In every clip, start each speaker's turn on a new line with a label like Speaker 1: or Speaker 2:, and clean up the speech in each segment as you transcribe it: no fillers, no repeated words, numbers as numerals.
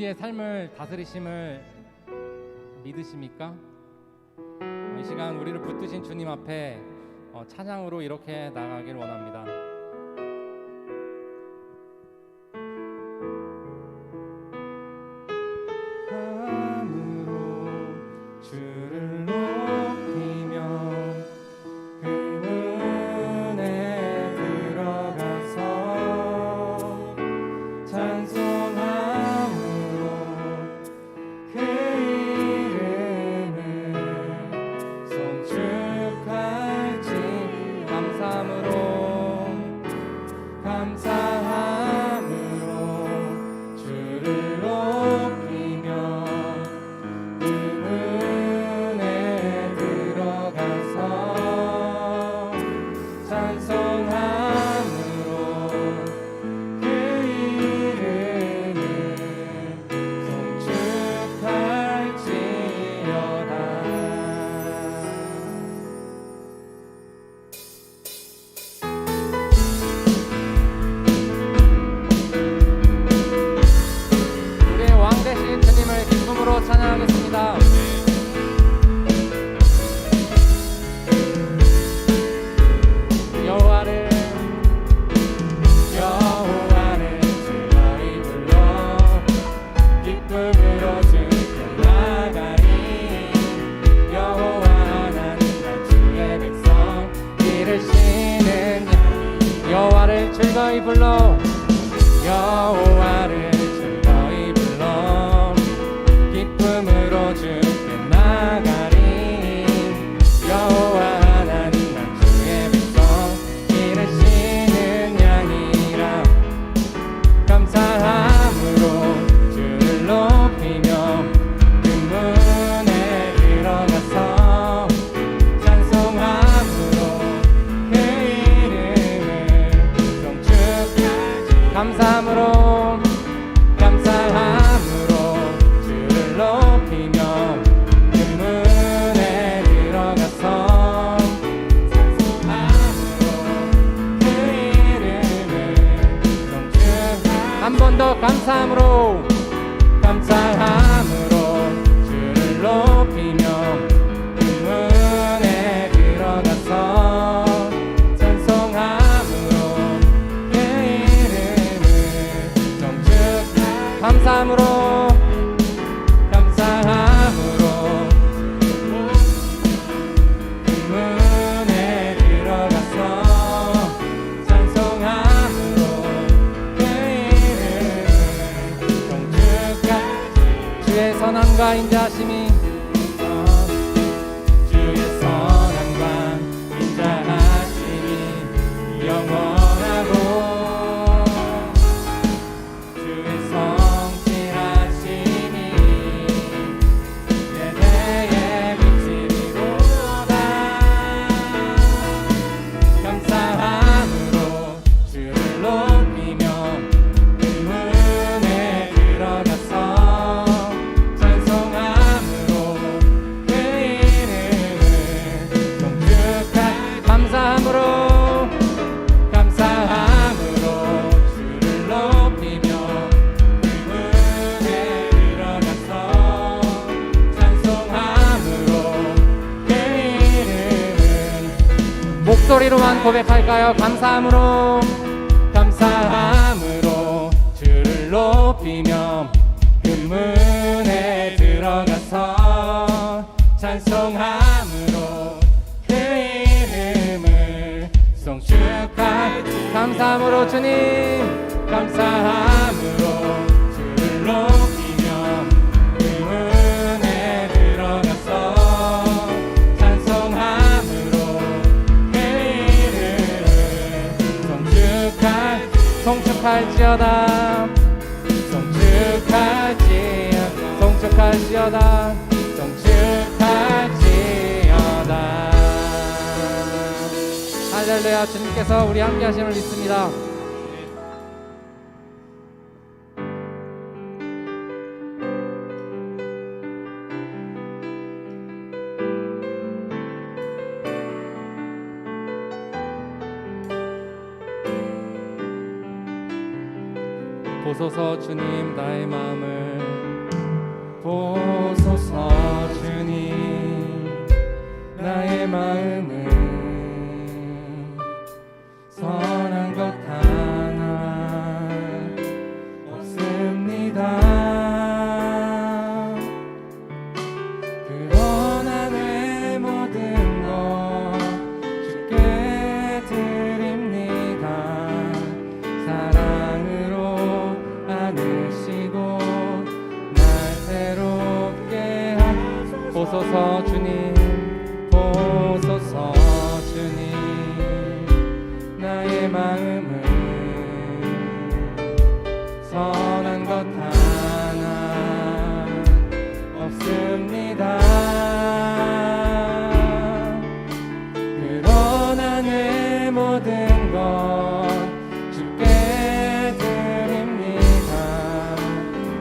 Speaker 1: 우리의 삶을 다스리심을 믿으십니까? 이 시간 우리를 붙드신 주님 앞에 찬양으로 이렇게 나가길 원합니다. 주를 높이며 그 문에 들어가서 찬송함으로 그 이름을 송축할지 감사함으로 주를 높이며 찬양하겠습니다. 여호와를 즐거이 불러 기쁨으로 주께 나가리. 여호와 하나님 주의 백성 기르시는 양. 여호와를 즐거이 불러 여호와를 즐거이 불러 기쁨으로 주께 나가리. 여호와 하나님 주의 백성 기르시는 양이라. 감사함으로 주를 높이며 그 문에 들어가서 찬송함으로 그 이름을 송축하지. 감사함으로 주를 높이며 그 문에 들어가서 찬송함으로 그 이름을 송축하지. 한 번 더 감사함으로 주를 높이며 그 문에 들어가서 찬송함으로 그 이름을 송축하지. 감사함으로 그 문에 들어가서 찬송함으로 그 이름을 송축하지. 주의 선함과 인자하심이 영원하고 주의 성실하심이 세대에 미치리로다. 감사함으로 주를 높이며 그 문에 들어가서 찬송함으로 그 이름을 송축하리. 감사함으로 주를 높이며 그 문에 들어가서 찬송함으로 그 이름을 목소리로만 고백할까요? 감사함으로 주를 높이며 그 문에 들어가서 찬송함으로 그 이름을 송축하리. 감사함으로 주님, 감사함으로 주를 높이며 그 문에 들어가서 찬송함으로 그 이름을 송축할지어다. 할렐루야. 주님께서 우리 함께 하심을 믿습니다. 보소서 주님 나의 마음을 보소서. 주님 나의 마음은 선한 것 하나 없습니다. 그러나 내 모든 것 주께 드립니다. 사랑으로 안으시고 날 새롭게 하소서. 주님 보소서. 주님 나의 마음은 선한 것 하나 없습니다. 그러나 내 모든 것 주께 드립니다.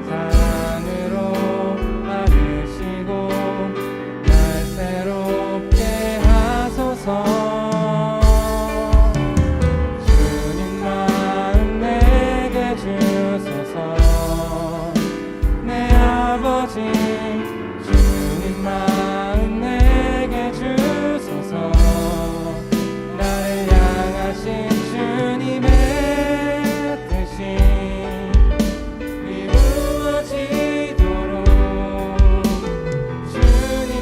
Speaker 1: 사랑으로 안으시고 날 새롭게 하소서. 주님 마음 내게 주소서. 내 아버지 주님 마음 내게 주소서. 나를 향하신 주님의 뜻이 이루어지도록 주님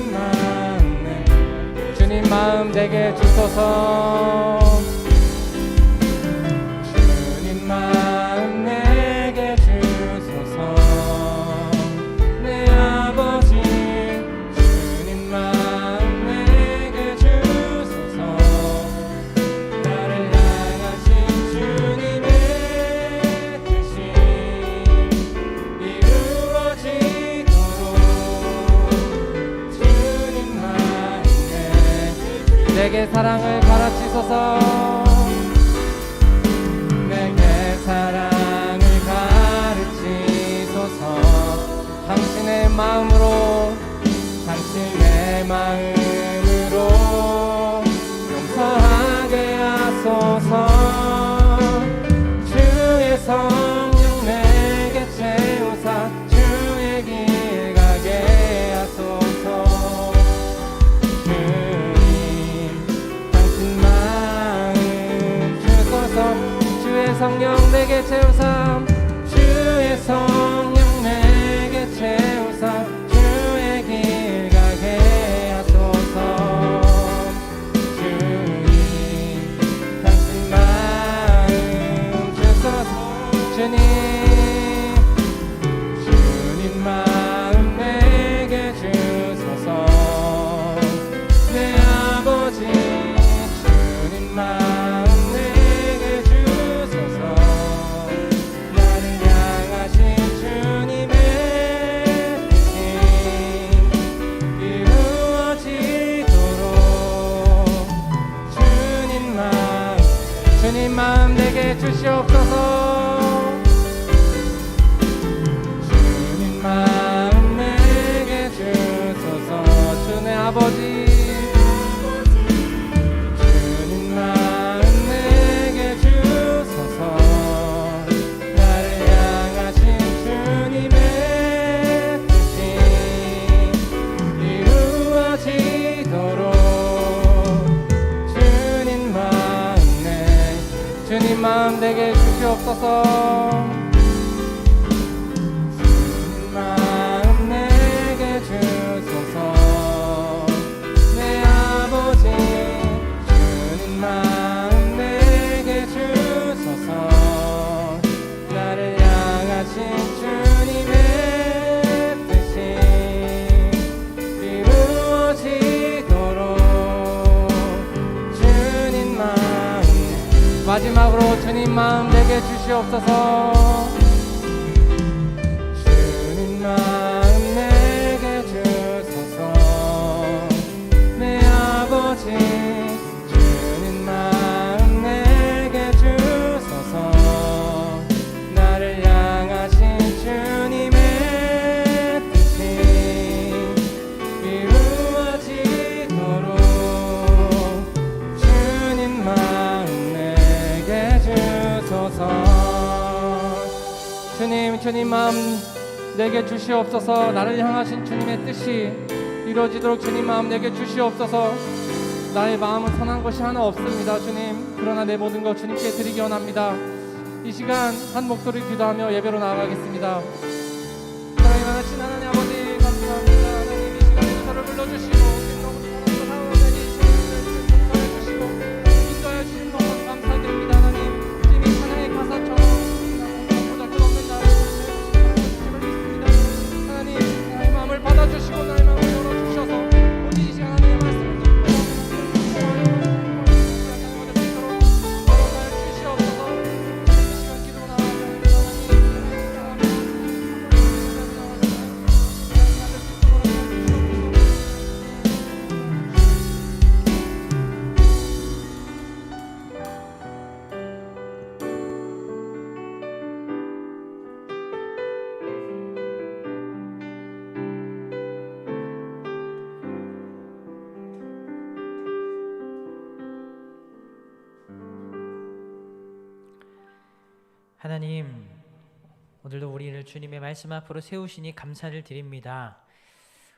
Speaker 1: 마음 내게 주소서. 주님 마음 내게 주소서. 내 아버지 주님 마음 내게 주소서. 나를 향하신 주님의 뜻이 이루어지도록 주님 마음 내게 사랑을 가르치소서. 내게 사랑을 가르치소서. 당신의 마음으로 당신의 마음으로 용서하게 하소서. 주의 성령 내게 채우사 주의 길 가게 하소서. 주님 당신 마음 주소서. 주의 성령 내게 채우사 주의 성령 내게 채우사 주의 길 가게 하소서. 주님 당신 마음 주소서. 주님 마음 내게 주소서. 내 아버지 주님 마음 내게 주소서. 나를 향하신 주님의 뜻이 이루어지도록 주님 마음 내게 주시옵소서. 주님 마음 내게 주소서. 주의 아버지 주님 마음 내게 주소서. 나를 향하신 주님의 뜻이 이루어지도록 주님 마음 내게 주시옵소서. 주님 마음 내게 주소서. 내 아버지 주님 마음 내게 주소서. 나를 향하신 주님의 뜻이 이루어지도록 주님 마음 마지막으로 주님 마음 내게 주시옵소서. 주님 마음 내게 주소서. 내 아버지 주님 마음 내게 주소서. 나를 향하신 주님의 뜻이 이루어지도록 주님 마음 내게 주소서. 주님 마음 내게 주시옵소서. 나를 향하신 주님의 뜻이 이루어지도록 주님 마음 내게 주시옵소서. 나의 마음은 선한 것이 하나 없습니다 주님. 그러나 내 모든 것 주님께 드리기 원합니다. 이 시간 한 목소리 기도하며 예배로 나아가겠습니다. 사랑이 많으신 하나님 아버지 감사합니다. 하나님 이 시간에 저를 불러주시고 너무 사랑으로 사랑하는 이 시간을 통과해 주시고 인도하여 주신 것 감사드립니다. 하나님 지금 이 찬양의 가사처럼 보다 끝없는 나를 주시는 믿습니다. 하나님 나의 마음을 받아주시고 나의 마음을 열어주셔서 오직 이 시간 하나님의 말씀을 듣고
Speaker 2: 하나님, 오늘도 우리를 주님의 말씀 앞으로 세우시니 감사를 드립니다.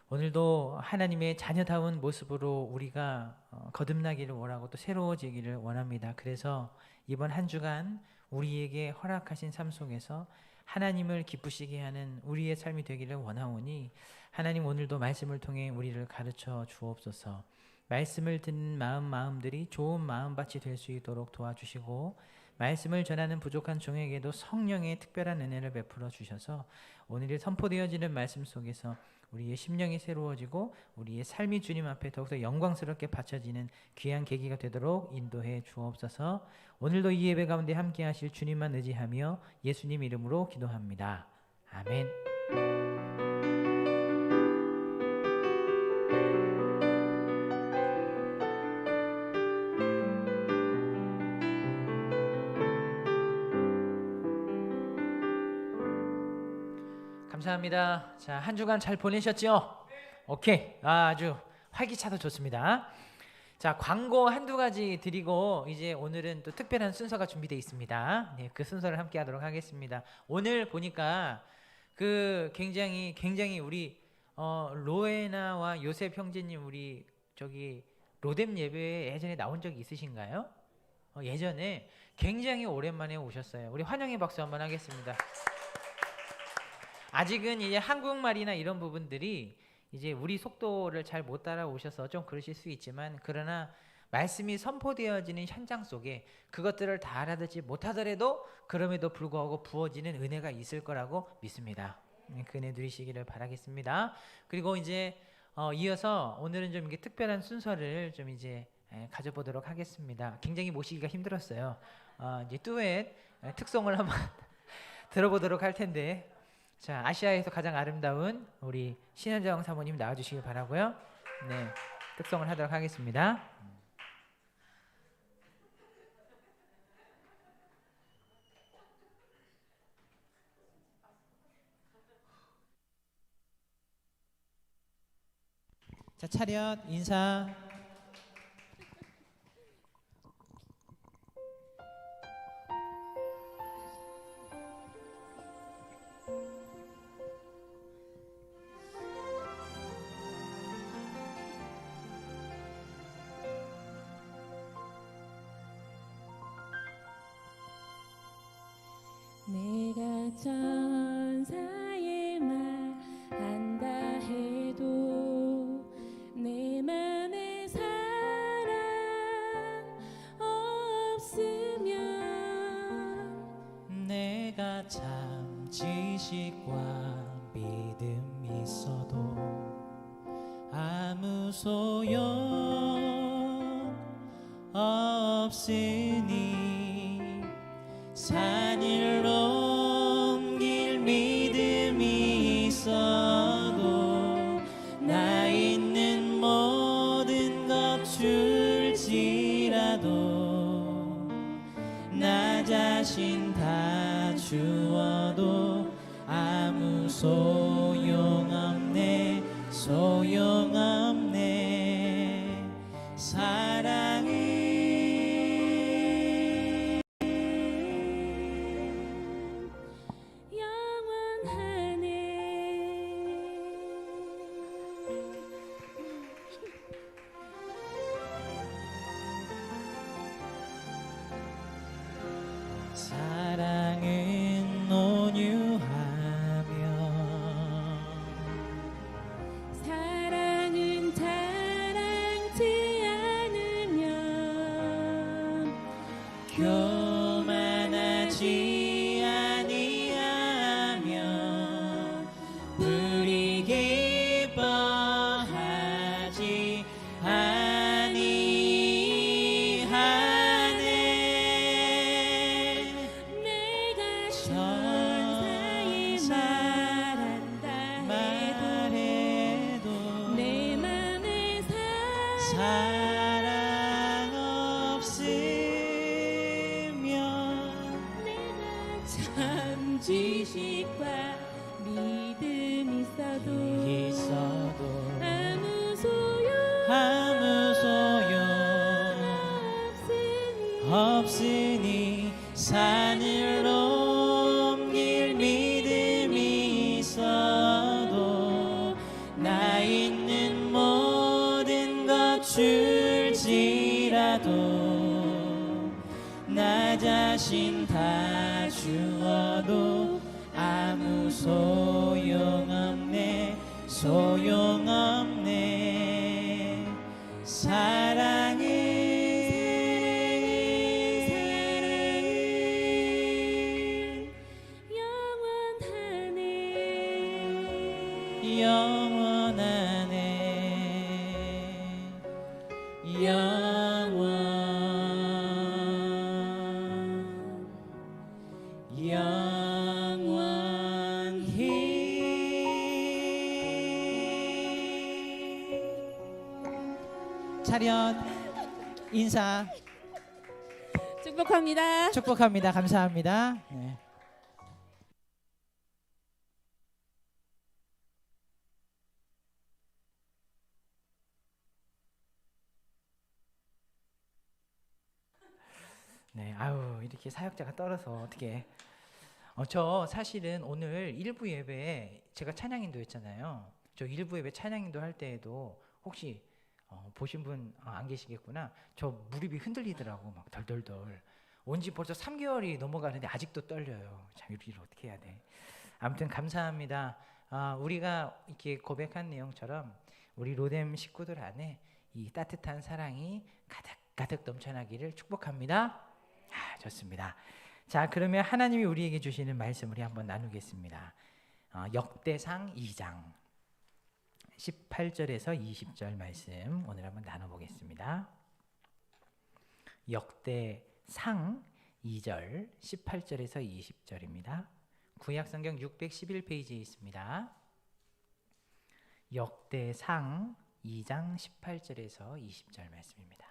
Speaker 2: 오늘도 하나님의 자녀다운 모습으로 우리가 거듭나기를 원하고 또 새로워지기를 원합니다. 그래서 이번 한 주간 우리에게 허락하신 삶 속에서 하나님을 기쁘시게 하는 우리의 삶이 되기를 원하오니 하나님 오늘도 말씀을 통해 우리를 가르쳐 주옵소서. 말씀을 듣는 마음들이 좋은 마음밭이 될 수 있도록 도와주시고 말씀을 전하는 부족한 종에게도 성령의 특별한 은혜를 베풀어 주셔서 오늘이 선포되어지는 말씀 속에서 우리의 심령이 새로워지고 우리의 삶이 주님 앞에 더욱더 영광스럽게 바쳐지는 귀한 계기가 되도록 인도해 주옵소서. 오늘도 이 예배 가운데 함께 하실 주님만 의지하며 예수님 이름으로 기도합니다. 아멘. 감사합니다. 자, 한 주간 잘 보내셨죠? 오케이. 아주 활기차도 좋습니다. 자, 광고 한두 가지 드리고 이제 오늘은 또 특별한 순서가 준비되어 있습니다. 네, 그 순서를 함께 하도록 하겠습니다. 오늘 보니까 그 굉장히 우리 로에나와 요셉 형제님 우리 저기 로뎀 예배에 예전에 나온 적이 있으신가요? 예전에 굉장히 오랜만에 오셨어요. 우리 환영의 박수 한번 하겠습니다. 아직은 이제 한국말이나 이런 부분들이 이제 우리 속도를 잘 못 따라오셔서 좀 그러실 수 있지만 그러나 말씀이 선포되어지는 현장 속에 그것들을 다 알아듣지 못하더라도 그럼에도 불구하고 부어지는 은혜가 있을 거라고 믿습니다. 그 은혜 누리시기를 바라겠습니다. 그리고 이제 이어서 오늘은 좀 이게 특별한 순서를 좀 이제 가져보도록 하겠습니다. 굉장히 모시기가 힘들었어요. 이제 듀엣 특송을 한번 들어보도록 할 텐데 자, 아시아에서 가장 아름다운 우리 신현정 사모님 나와주시길 바라고요. 네, 특송을 하도록 하겠습니다. 자, 차렷 인사.
Speaker 3: 내가 천사의 말 한다 해도 내 맘에 사랑 없으면
Speaker 2: 내가 참 지식과 믿음 있어도 아무 소용 없으니 산을 옮길 믿음이 있어도 나 있는 모든 것 줄지라도 나 자신 다 주어도 아무 소용없네 사랑은
Speaker 3: 영원하네
Speaker 2: 사랑은 온유하며
Speaker 3: 사랑은 자랑지 않으면
Speaker 2: 교만하지 아니하며 우리 기뻐하지 아니하네.
Speaker 3: 내가 천사의 말한다 해도 내 맘에
Speaker 2: 사랑 없으면
Speaker 3: 내가 참 지식과 믿음 있어도 아무 소용
Speaker 2: 없으니 산을 옮길 믿음이 있어도 나 있는 모든 것 줄지라도 나 자신 다 주어도 아무 소용없네. 소용없네. 사랑은
Speaker 3: 영원하네.
Speaker 2: 영원하네. 영원히. 차렷 인사
Speaker 3: 축복합니다.
Speaker 2: 축복합니다. 감사합니다. 네. 네, 아유 이렇게 사역자가 떨어서 어떻게? 저 사실은 오늘 일부 예배에 제가 찬양인도 했잖아요. 저 일부 예배 찬양인도 할 때에도 혹시 보신 분 안 계시겠구나. 저 무릎이 흔들리더라고 막 덜덜덜. 온지 벌써 3개월이 넘어가는데 아직도 떨려요. 참 이를 어떻게 해야 돼? 아무튼 감사합니다. 우리가 이렇게 고백한 내용처럼 우리 로뎀 식구들 안에 이 따뜻한 사랑이 가득 넘쳐나기를 축복합니다. 좋습니다. 자, 그러면 하나님이 우리에게 주시는 말씀 우리 한번 나누겠습니다. 역대상 2장 18절에서 20절 말씀 오늘 한번 나눠보겠습니다. 역대상 2절 18절에서 20절입니다. 구약성경 611페이지에 있습니다. 역대상 2장 18절에서 20절 말씀입니다.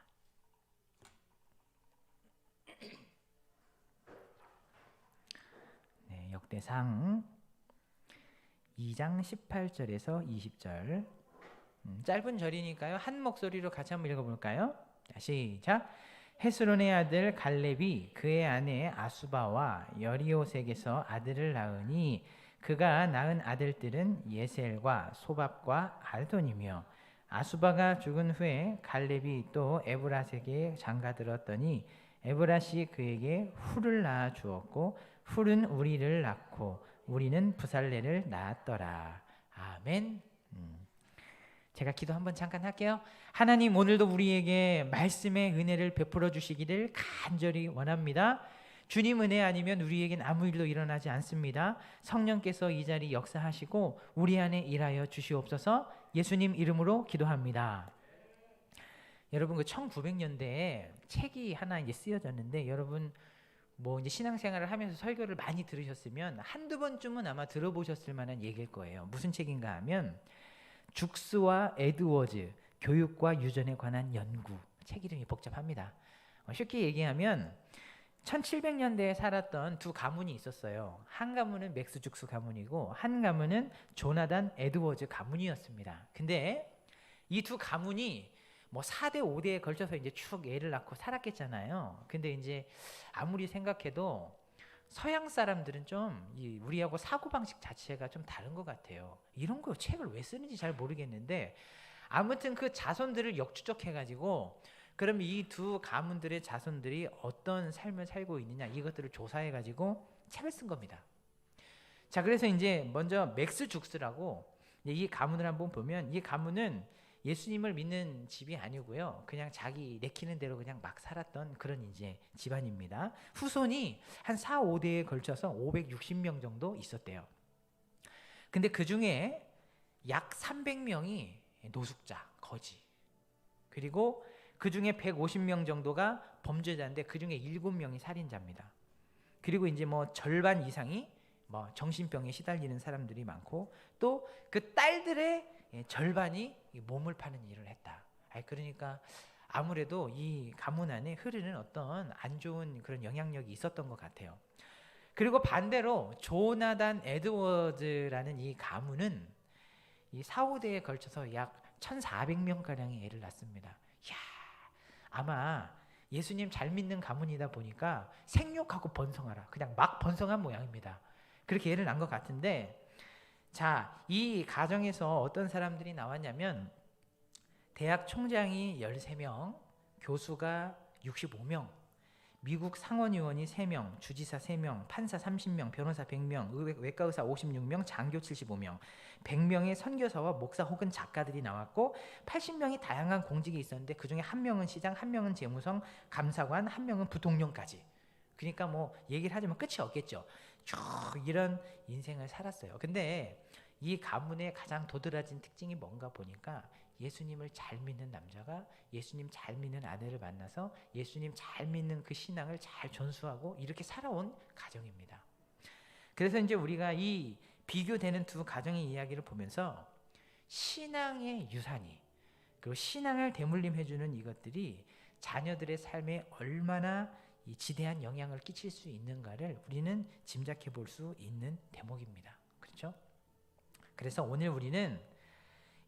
Speaker 2: 네, 역대상 2장 18절에서 20절. 짧은 절이니까요. 한 목소리로 같이 한번 읽어볼까요? 시작. 헤스론의 아들 갈렙이 그의 아내 아수바와 여리오색에서 아들을 낳으니 그가 낳은 아들들은 예셀과 소밥과 알돈이며 아수바가 죽은 후에 갈렙이 또 에브라색에 장가들었더니 에브라시 그에게 훌을 낳아 주었고 훌은 우리를 낳고 우리는 부살레를 낳았더라. 아멘. 제가 기도 한번 잠깐 할게요. 하나님 오늘도 우리에게 말씀의 은혜를 베풀어 주시기를 간절히 원합니다. 주님 은혜 아니면 우리에겐 아무 일도 일어나지 않습니다. 성령께서 이 자리 역사하시고 우리 안에 일하여 주시옵소서. 예수님 이름으로 기도합니다. 여러분 그 1900년대에 책이 하나 이제 쓰여졌는데 여러분 뭐 이제 신앙생활을 하면서 설교를 많이 들으셨으면 한두 번쯤은 아마 들어보셨을 만한 얘기일 거예요. 무슨 책인가 하면 죽스와 에드워즈 교육과 유전에 관한 연구. 책 이름이 복잡합니다. 쉽게 얘기하면 1700년대에 살았던 두 가문이 있었어요. 한 가문은 맥스 죽스 가문이고 한 가문은 조나단 에드워즈 가문이었습니다. 근데 이 두 가문이 뭐 4대 5대에 걸쳐서 이제 쭉 애를 낳고 살았겠잖아요. 근데 이제 아무리 생각해도 서양 사람들은 좀 우리하고 사고방식 자체가 좀 다른 것 같아요. 이런 거 책을 왜 쓰는지 잘 모르겠는데 아무튼 그 자손들을 역추적해가지고 그럼 이 두 가문들의 자손들이 어떤 삶을 살고 있느냐 이것들을 조사해 가지고 책을 쓴 겁니다. 자, 그래서 이제 먼저 맥스 죽스라고 이 가문을 한번 보면 이 가문은 예수님을 믿는 집이 아니고요. 그냥 자기 내키는 대로 그냥 막 살았던 그런 이제 집안입니다. 후손이 한 4, 5대에 걸쳐서 560명 정도 있었대요. 근데 그 중에 약 300명이 노숙자, 거지. 그리고 그 중에 150명 정도가 범죄자인데 그 중에 7명이 살인자입니다. 그리고 이제 뭐 절반 이상이 뭐 정신병에 시달리는 사람들이 많고 또 그 딸들의 절반이 몸을 파는 일을 했다. 그러니까 아무래도 이 가문 안에 흐르는 어떤 안 좋은 그런 영향력이 있었던 것 같아요. 그리고 반대로 조나단 에드워즈라는 이 가문은 이 4, 5대에 걸쳐서 약 1,400명 가량의 애를 낳습니다. 이야, 아마 예수님 잘 믿는 가문이다 보니까 생육하고 번성하라. 그냥 막 번성한 모양입니다. 그렇게 애를 낳은 것 같은데, 자, 이 가정에서 어떤 사람들이 나왔냐면 대학 총장이 13명, 교수가 65명, 미국 상원의원이 3명, 주지사 3명, 판사 30명, 변호사 100명, 외과의사 56명, 장교 75명, 100명의 선교사와 목사 혹은 작가들이 나왔고 80명이 다양한 공직이 있었는데 그중에 1명은 시장, 1명은 재무성, 감사관, 1명은 부통령까지. 그러니까 뭐 얘기를 하자면 끝이 없겠죠. 쭉 이런 인생을 살았어요. 근데 이 가문의 가장 도드라진 특징이 뭔가 보니까 예수님을 잘 믿는 남자가 예수님 잘 믿는 아내를 만나서 예수님 잘 믿는 그 신앙을 잘 전수하고 이렇게 살아온 가정입니다. 그래서 이제 우리가 이 비교되는 두 가정의 이야기를 보면서 신앙의 유산이 그리고 신앙을 대물림해주는 이것들이 자녀들의 삶에 얼마나 이 지대한 영향을 끼칠 수 있는가를 우리는 짐작해 볼 수 있는 대목입니다. 그렇죠? 그래서 오늘 우리는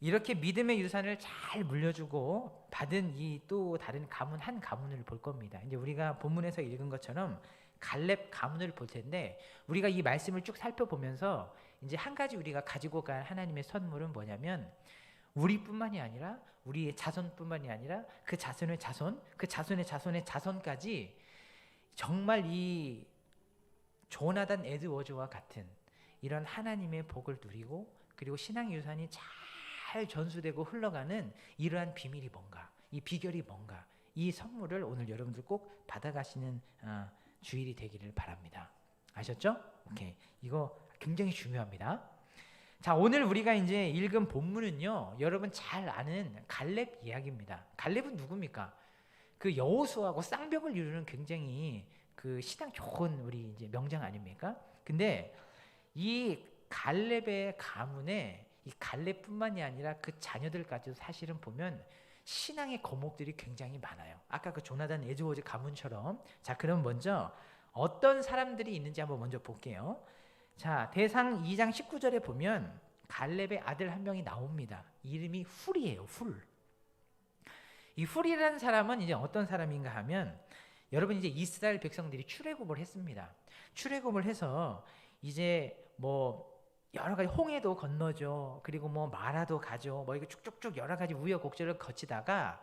Speaker 2: 이렇게 믿음의 유산을 잘 물려주고 받은 이 또 다른 가문 한 가문을 볼 겁니다. 이제 우리가 본문에서 읽은 것처럼 갈렙 가문을 볼 텐데 우리가 이 말씀을 쭉 살펴보면서 이제 한 가지 우리가 가지고 갈 하나님의 선물은 뭐냐면 우리뿐만이 아니라 우리의 자손뿐만이 아니라 그 자손의 자손, 그 자손의 자손의 자손까지 정말 이 조나단 에드워즈와 같은 이런 하나님의 복을 누리고 그리고 신앙 유산이 잘 전수되고 흘러가는 이러한 비밀이 뭔가, 이 비결이 뭔가, 이 선물을 오늘 여러분들 꼭 받아가시는 주일이 되기를 바랍니다. 아셨죠? 오케이. 이거 굉장히 중요합니다. 자, 오늘 우리가 이제 읽은 본문은요, 여러분 잘 아는 갈렙 이야기입니다. 갈렙은 누굽니까? 그 여호수아하고 쌍벽을 이루는 굉장히 그 신앙 좋은 우리 이제 명장 아닙니까? 근데 이 갈렙의 가문에 이 갈렙뿐만이 아니라 그 자녀들까지도 사실은 보면 신앙의 거목들이 굉장히 많아요. 아까 그 조나단 에드워즈 가문처럼. 자, 그럼 먼저 어떤 사람들이 있는지 한번 먼저 볼게요. 자, 대상 2장 19절에 보면 갈렙의 아들 한 명이 나옵니다. 이름이 훌이에요. 훌. 이 훌이라는 사람은 이제 어떤 사람인가 하면 여러분 이제 이스라엘 백성들이 출애굽을 했습니다. 출애굽을 해서 이제 뭐 여러 가지 홍해도 건너죠. 그리고 뭐 마라도 가죠. 뭐 이거 쭉쭉쭉 여러 가지 우여곡절을 거치다가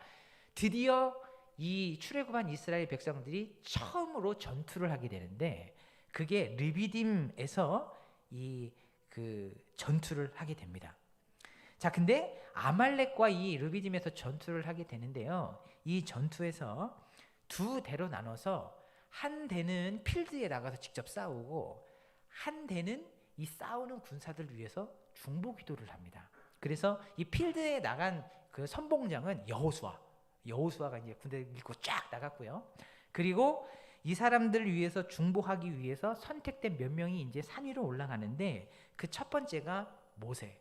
Speaker 2: 드디어 이 출애굽한 이스라엘 백성들이 처음으로 전투를 하게 되는데 그게 르비딤에서 이 그 전투를 하게 됩니다. 자, 근데 아말렉과 이 르비딤에서 전투를 하게 되는데요. 이 전투에서 두 대로 나눠서 한 대는 필드에 나가서 직접 싸우고 한 대는 이 싸우는 군사들 위해서 중보 기도를 합니다. 그래서 이 필드에 나간 그 선봉장은 여호수아가 이제 군대를 밀고 쫙 나갔고요. 그리고 이 사람들을 위해서 중보하기 위해서 선택된 몇 명이 이제 산 위로 올라가는데 그 첫 번째가 모세,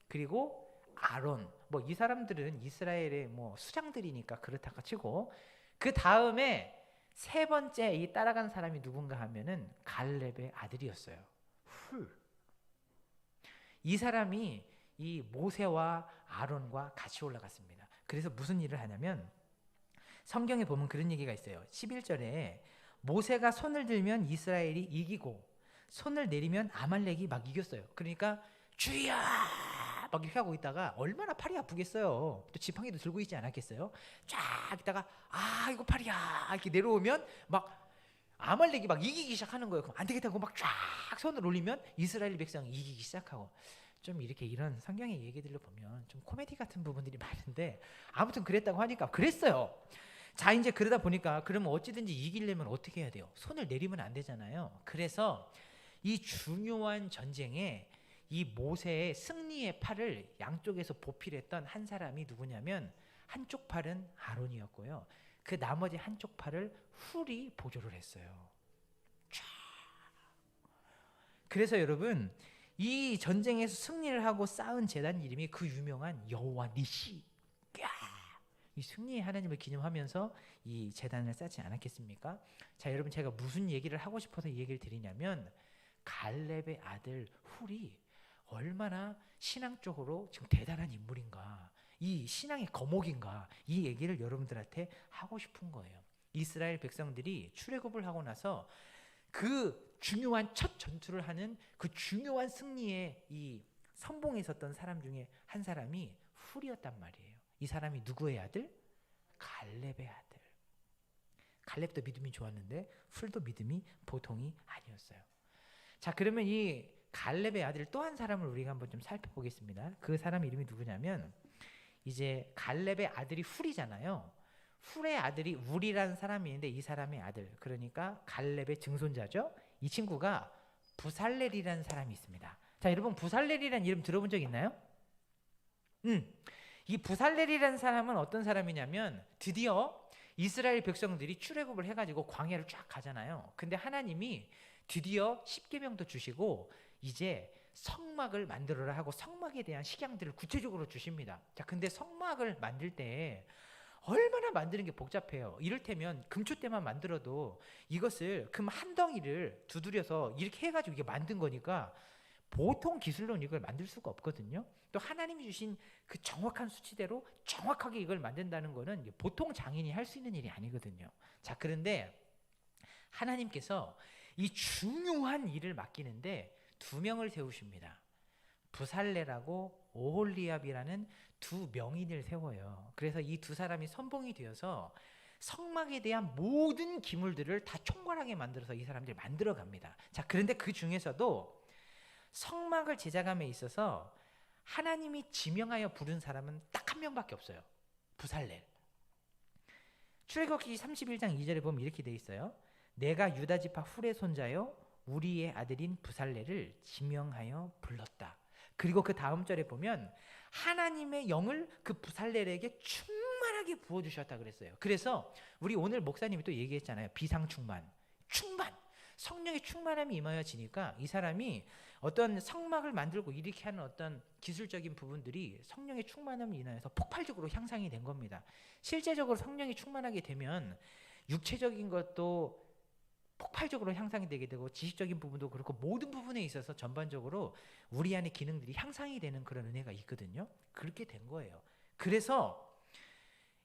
Speaker 2: 그리고 아론. 뭐 이 사람들은 이스라엘의 뭐 수장들이니까 그렇다고 치고 그 다음에 세 번째 이 따라간 사람이 누군가 하면은 갈렙의 아들이었어요. 훌. 이 사람이 이 모세와 아론과 같이 올라갔습니다. 그래서 무슨 일을 하냐면 성경에 보면 그런 얘기가 있어요. 11절에 모세가 손을 들면 이스라엘이 이기고 손을 내리면 아말렉이 막 이겼어요. 그러니까 주여 막 이렇게 하고 있다가 얼마나 팔이 아프겠어요. 또 지팡이도 들고 있지 않았겠어요. 쫙 있다가 이거 팔이야 이렇게 내려오면 막 아말렉이 막 이기기 시작하는 거예요. 그럼 안 되겠다고 막 쫙 손을 올리면 이스라엘 백성이 이기기 시작하고, 좀 이렇게 이런 성경의 얘기들을 보면 좀 코미디 같은 부분들이 많은데, 아무튼 그랬다고 하니까 그랬어요. 자, 이제 그러다 보니까 그러면 어찌든지 이기려면 어떻게 해야 돼요? 손을 내리면 안 되잖아요. 그래서 이 중요한 전쟁에 이 모세의 승리의 팔을 양쪽에서 보필했던 한 사람이 누구냐면, 한쪽 팔은 아론이었고요. 그 나머지 한쪽 팔을 훌이 보조를 했어요. 쫙. 그래서 여러분, 이 전쟁에서 승리를 하고 쌓은 제단 이름이 그 유명한 여호와 니시. 이 승리의 하나님을 기념하면서 이 제단을 쌓지 않았겠습니까? 자, 여러분, 제가 무슨 얘기를 하고 싶어서 이 얘기를 드리냐면, 갈렙의 아들 훌이 얼마나 신앙적으로 지금 대단한 인물인가, 이 신앙의 거목인가, 이 얘기를 여러분들한테 하고 싶은 거예요. 이스라엘 백성들이 출애굽을 하고 나서 그 중요한 첫 전투를 하는 그 중요한 승리에 이 선봉에 섰던 사람 중에 한 사람이 훌이었단 말이에요. 이 사람이 누구의 아들? 갈렙의 아들. 갈렙도 믿음이 좋았는데 훌도 믿음이 보통이 아니었어요. 자, 그러면 이 갈렙의 아들 또 한 사람을 우리가 한번 좀 살펴보겠습니다. 그 사람 이름이 누구냐면, 이제 갈렙의 아들이 훌이잖아요. 훌의 아들이 울이라는 사람이 있는데, 이 사람의 아들, 그러니까 갈렙의 증손자죠. 이 친구가 부살렐이라는 사람이 있습니다. 자, 여러분, 부살렐이라는 이름 들어본 적 있나요? 이 부살렐이라는 사람은 어떤 사람이냐면, 드디어 이스라엘 백성들이 출애굽을 해가지고 광야를 쫙 가잖아요. 근데 하나님이 드디어 십계명도 주시고 이제 성막을 만들어라 하고 성막에 대한 식양들을 구체적으로 주십니다. 자, 근데 성막을 만들 때 얼마나 만드는 게 복잡해요. 이를테면 금초대만 만들어도 이것을 금 한 덩이를 두드려서 이렇게 해가지고 이게 만든 거니까 보통 기술로는 이걸 만들 수가 없거든요. 또 하나님이 주신 그 정확한 수치대로 정확하게 이걸 만든다는 거는 보통 장인이 할 수 있는 일이 아니거든요. 자, 그런데 하나님께서 이 중요한 일을 맡기는데 두 명을 세우십니다. 부살레라고 오홀리압이라는 두 명인을 세워요. 그래서 이 두 사람이 선봉이 되어서 성막에 대한 모든 기물들을 다 총괄하게 만들어서 이 사람들이 만들어 갑니다. 자, 그런데 그 중에서도 성막을 제작함에 있어서 하나님이 지명하여 부른 사람은 딱 한 명밖에 없어요. 부살렐. 출애굽기 31장 2절에 보면 이렇게 돼 있어요. 내가 유다 지파 훌의 손자요 우리의 아들인 부살렐을 지명하여 불렀다. 그리고 그 다음 절에 보면 하나님의 영을 그 부살렐에게 충만하게 부어주셨다 그랬어요. 그래서 우리 오늘 목사님이 또 얘기했잖아요. 비상충만, 충만, 성령의 충만함이 임하여지니까 이 사람이 어떤 성막을 만들고 이렇게 하는 어떤 기술적인 부분들이 성령의 충만함을 인하여서 폭발적으로 향상이 된 겁니다. 실제적으로 성령이 충만하게 되면 육체적인 것도 폭발적으로 향상이 되게 되고 지식적인 부분도 그렇고 모든 부분에 있어서 전반적으로 우리 안의 기능들이 향상이 되는 그런 은혜가 있거든요. 그렇게 된 거예요. 그래서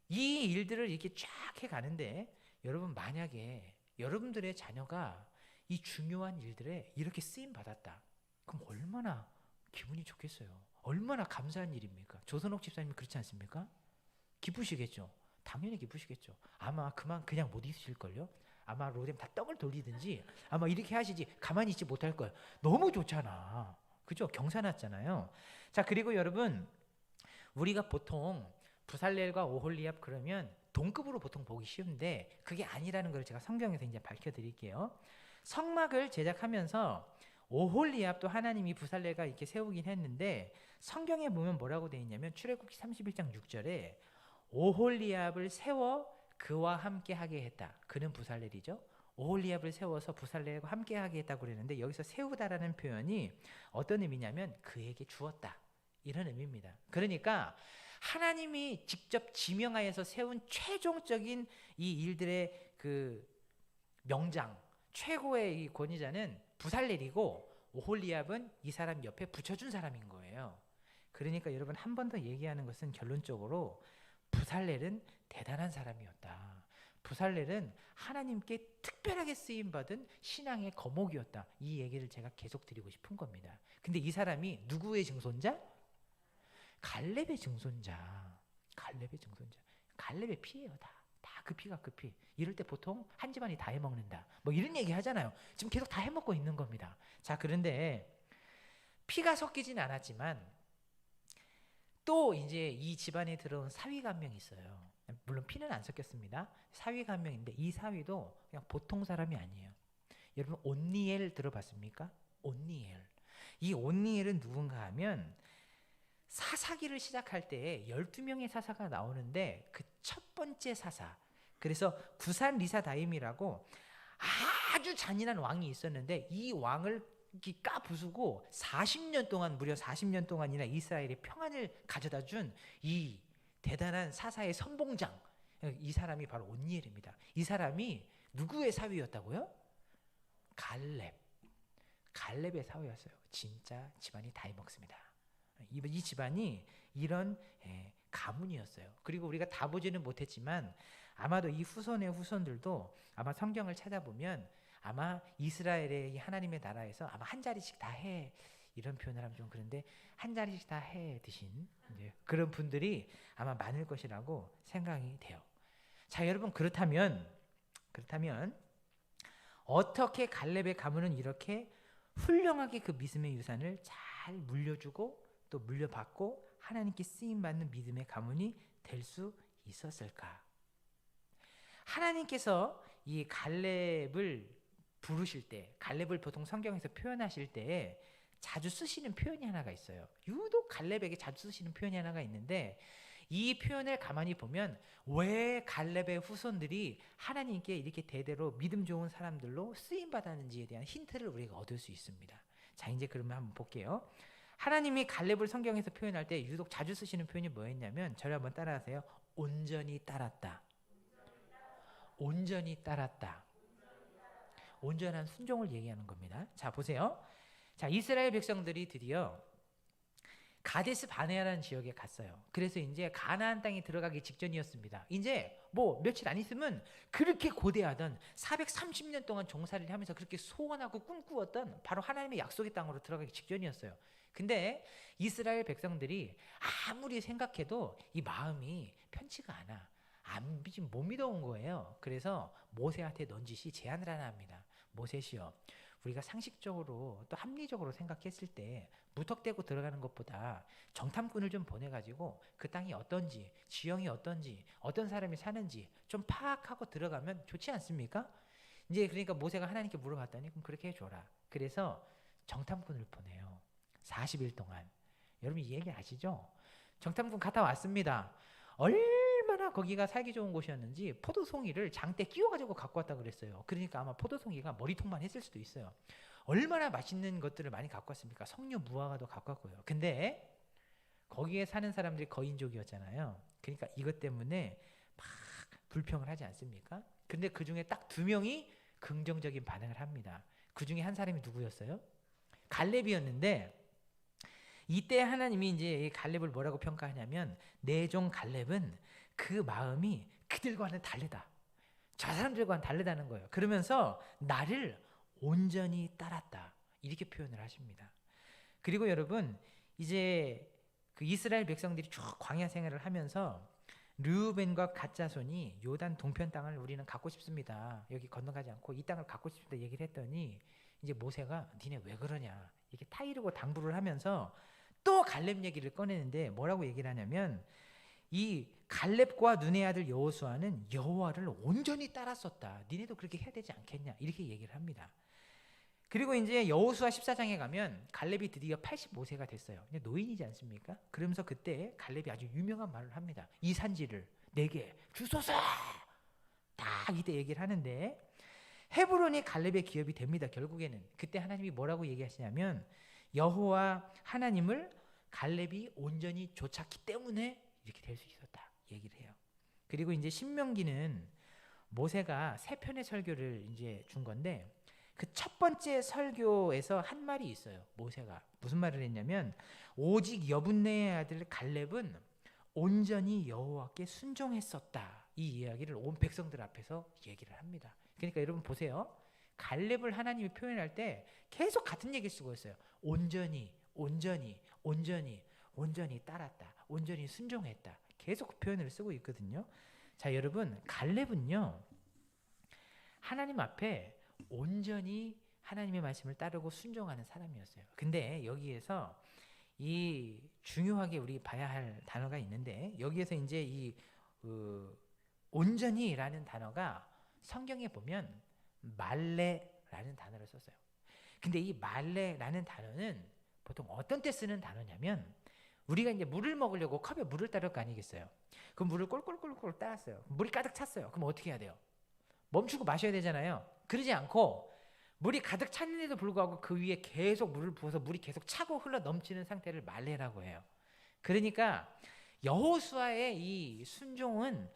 Speaker 2: 이 일들을 이렇게 쫙 해가는데 여러분, 만약에 여러분들의 자녀가 이 중요한 일들에 이렇게 쓰임 받았다, 그럼 얼마나 기분이 좋겠어요. 얼마나 감사한 일입니까? 조선옥 집사님이 그렇지 않습니까? 기쁘시겠죠. 당연히 기쁘시겠죠. 아마 그냥 못 있으실걸요. 아마 로뎀 다 떡을 돌리든지 아마 이렇게 하시지 가만히 있지 못할 거예요. 너무 좋잖아. 그죠? 경사났잖아요. 자, 그리고 여러분, 우리가 보통 부살렐과 오홀리압 그러면 동급으로 보통 보기 쉬운데 그게 아니라는 걸 제가 성경에서 이제 밝혀드릴게요. 성막을 제작하면서 오홀리압도 하나님이 부살렐과 이렇게 세우긴 했는데 성경에 보면 뭐라고 되어 있냐면 출애굽기 31장 6절에 오홀리압을 세워 그와 함께 하게 했다. 그는 부살렐이죠. 오홀리압을 세워서 부살렐과 함께 하게 했다고 그랬는데 여기서 세우다라는 표현이 어떤 의미냐면 그에게 주었다, 이런 의미입니다. 그러니까 하나님이 직접 지명하여서 세운 최종적인 이 일들의 그 명장, 최고의 이 권위자는 부살렐이고 오홀리압은 이 사람 옆에 붙여준 사람인 거예요. 그러니까 여러분, 한 번 더 얘기하는 것은 결론적으로 부살렐은 대단한 사람이었다. 부살렐은 하나님께 특별하게 쓰임받은 신앙의 거목이었다. 이 얘기를 제가 계속 드리고 싶은 겁니다. 근데 이 사람이 누구의 증손자? 갈렙의 증손자, 갈렙의 피예요. 다 그 피가 그 피. 이럴 때 보통 한 집안이 다 해먹는다, 뭐 이런 얘기 하잖아요. 지금 계속 다 해먹고 있는 겁니다. 자, 그런데 피가 섞이진 않았지만 또 이제 이 집안에 들어온 사위가 한 명 있어요. 물론 피는 안 섞였습니다. 사위가 한 명인데 이 사위도 그냥 보통 사람이 아니에요. 여러분 온니엘 들어봤습니까? 온니엘. 이 온니엘은 누군가 하면 사사기를 시작할 때 12명의 사사가 나오는데 그 첫 번째 사사, 그래서 구산 리사다임이라고 아주 잔인한 왕이 있었는데 이 왕을 까부수고 40년 동안, 무려 40년 동안이나 이스라엘의 평안을 가져다 준 이 대단한 사사의 선봉장, 이 사람이 바로 온니엘입니다. 이 사람이 누구의 사위였다고요? 갈렙의 사위였어요. 진짜 집안이 다 해먹습니다. 이 집안이 이런 가문이었어요. 그리고 우리가 다 보지는 못했지만 아마도 이 후손의 후손들도 아마 성경을 찾아보면 아마 이스라엘의 이 하나님의 나라에서 아마 한 자리씩 다 해, 이런 표현을 하면 좀 그런데 한 자리씩 다 해 드신 그런 분들이 아마 많을 것이라고 생각이 돼요. 자, 여러분, 그렇다면 어떻게 갈렙의 가문은 이렇게 훌륭하게 그 믿음의 유산을 잘 물려주고 또 물려받고 하나님께 쓰임받는 믿음의 가문이 될 수 있었을까? 하나님께서 이 갈렙을 부르실 때, 갈렙을 보통 성경에서 표현하실 때 자주 쓰시는 표현이 하나가 있어요. 유독 갈렙에게 자주 쓰시는 표현이 하나가 있는데 이 표현을 가만히 보면 왜 갈렙의 후손들이 하나님께 이렇게 대대로 믿음 좋은 사람들로 쓰임받았는지에 대한 힌트를 우리가 얻을 수 있습니다. 자, 이제 그러면 한번 볼게요. 하나님이 갈렙을 성경에서 표현할 때 유독 자주 쓰시는 표현이 뭐였냐면, 저를 한번 따라하세요. 온전히 따랐다. 온전히 따랐다. 온전한 순종을 얘기하는 겁니다. 자, 보세요. 자, 이스라엘 백성들이 드디어 가데스 바네아라는 지역에 갔어요. 그래서 이제 가나안 땅에 들어가기 직전이었습니다. 이제 뭐 며칠 안 있으면 그렇게 고대하던 430년 동안 종살이를 하면서 그렇게 소원하고 꿈꾸었던 바로 하나님의 약속의 땅으로 들어가기 직전이었어요. 근데 이스라엘 백성들이 아무리 생각해도 이 마음이 편치가 않아. 못 믿어온 거예요. 그래서 모세한테 넌지시 제안을 하나 합니다. 모세시여, 우리가 상식적으로 또 합리적으로 생각했을 때 무턱대고 들어가는 것보다 정탐꾼을 좀 보내가지고 그 땅이 어떤지, 지형이 어떤지, 어떤 사람이 사는지 좀 파악하고 들어가면 좋지 않습니까? 이제 그러니까 모세가 하나님께 물어봤더니 그럼 그렇게 해줘라. 그래서 정탐꾼을 보내요. 40일 동안. 여러분 이 얘기 아시죠? 정탐꾼 갔다 왔습니다. 얼마나 거기가 살기 좋은 곳이었는지 포도송이를 장대 끼워가지고 갖고 왔다 그랬어요. 그러니까 아마 포도송이가 머리통만 했을 수도 있어요. 얼마나 맛있는 것들을 많이 갖고 왔습니까? 석류, 무화과도 갖고 왔고요. 근데 거기에 사는 사람들이 거인족이었잖아요. 그러니까 이것 때문에 막 불평을 하지 않습니까? 근데 그 중에 딱 2명이 긍정적인 반응을 합니다. 그 중에 한 사람이 누구였어요? 갈렙이었는데, 이때 하나님이 이제 갈렙을 뭐라고 평가하냐면, 내 종 갈렙은 그 마음이 그들과는 다르다. 저 사람들과는 다르다는 거예요. 그러면서 나를 온전히 따랐다. 이렇게 표현을 하십니다. 그리고 여러분, 이제 그 이스라엘 백성들이 쭉 광야 생활을 하면서 르우벤과 갓 자손이 요단 동편 땅을 우리는 갖고 싶습니다. 여기 건너가지 않고 이 땅을 갖고 싶다 얘기를 했더니 이제 모세가 니네 왜 그러냐 이렇게 타이르고 당부를 하면서 또 갈렙 얘기를 꺼내는데 뭐라고 얘기를 하냐면, 이 갈렙과 눈의 아들 여호수아는 여호와를 온전히 따랐었다. 니네도 그렇게 해야 되지 않겠냐 이렇게 얘기를 합니다. 그리고 이제 여호수아 14장에 가면 갈렙이 드디어 85세가 됐어요. 이제 노인이지 않습니까? 그러면서 그때 갈렙이 아주 유명한 말을 합니다. 이 산지를 내게 주소서. 딱 이때 얘기를 하는데 헤브론이 갈렙의 기업이 됩니다. 결국에는 그때 하나님이 뭐라고 얘기하시냐면, 여호와 하나님을 갈렙이 온전히 좇았기 때문에 이렇게 될 수 있었다 얘기를 해요. 그리고 이제 신명기는 모세가 3편의 설교를 이제 준 건데, 그 첫 번째 설교에서 한 말이 있어요. 모세가 무슨 말을 했냐면, 오직 여분네의 아들 갈렙은 온전히 여호와께 순종했었다. 이 이야기를 온 백성들 앞에서 얘기를 합니다. 그러니까 여러분 보세요. 갈렙을 하나님이 표현할 때 계속 같은 얘기를 쓰고 있어요. 온전히, 온전히, 온전히, 온전히 따랐다, 온전히 순종했다. 계속 그 표현을 쓰고 있거든요. 자, 여러분, 갈렙은요 하나님 앞에 온전히 하나님의 말씀을 따르고 순종하는 사람이었어요. 근데 여기에서 이 중요하게 우리 봐야 할 단어가 있는데, 여기에서 이제 이 온전히라는 단어가 성경에 보면 말레라는 단어를 썼어요. 근데 이 말레라는 단어는 보통 어떤 때 쓰는 단어냐면, 우리가 이제 물을 먹으려고 컵에 물을 따를 거 아니겠어요? 그럼 물을 꼴꼴꼴꼴 따랐어요. 물이 가득 찼어요. 그럼 어떻게 해야 돼요? 멈추고 마셔야 되잖아요. 그러지 않고 물이 가득 찼는데도 불구하고 그 위에 계속 물을 부어서 물이 계속 차고 흘러 넘치는 상태를 말레라고 해요. 그러니까 여호수아의 이 순종은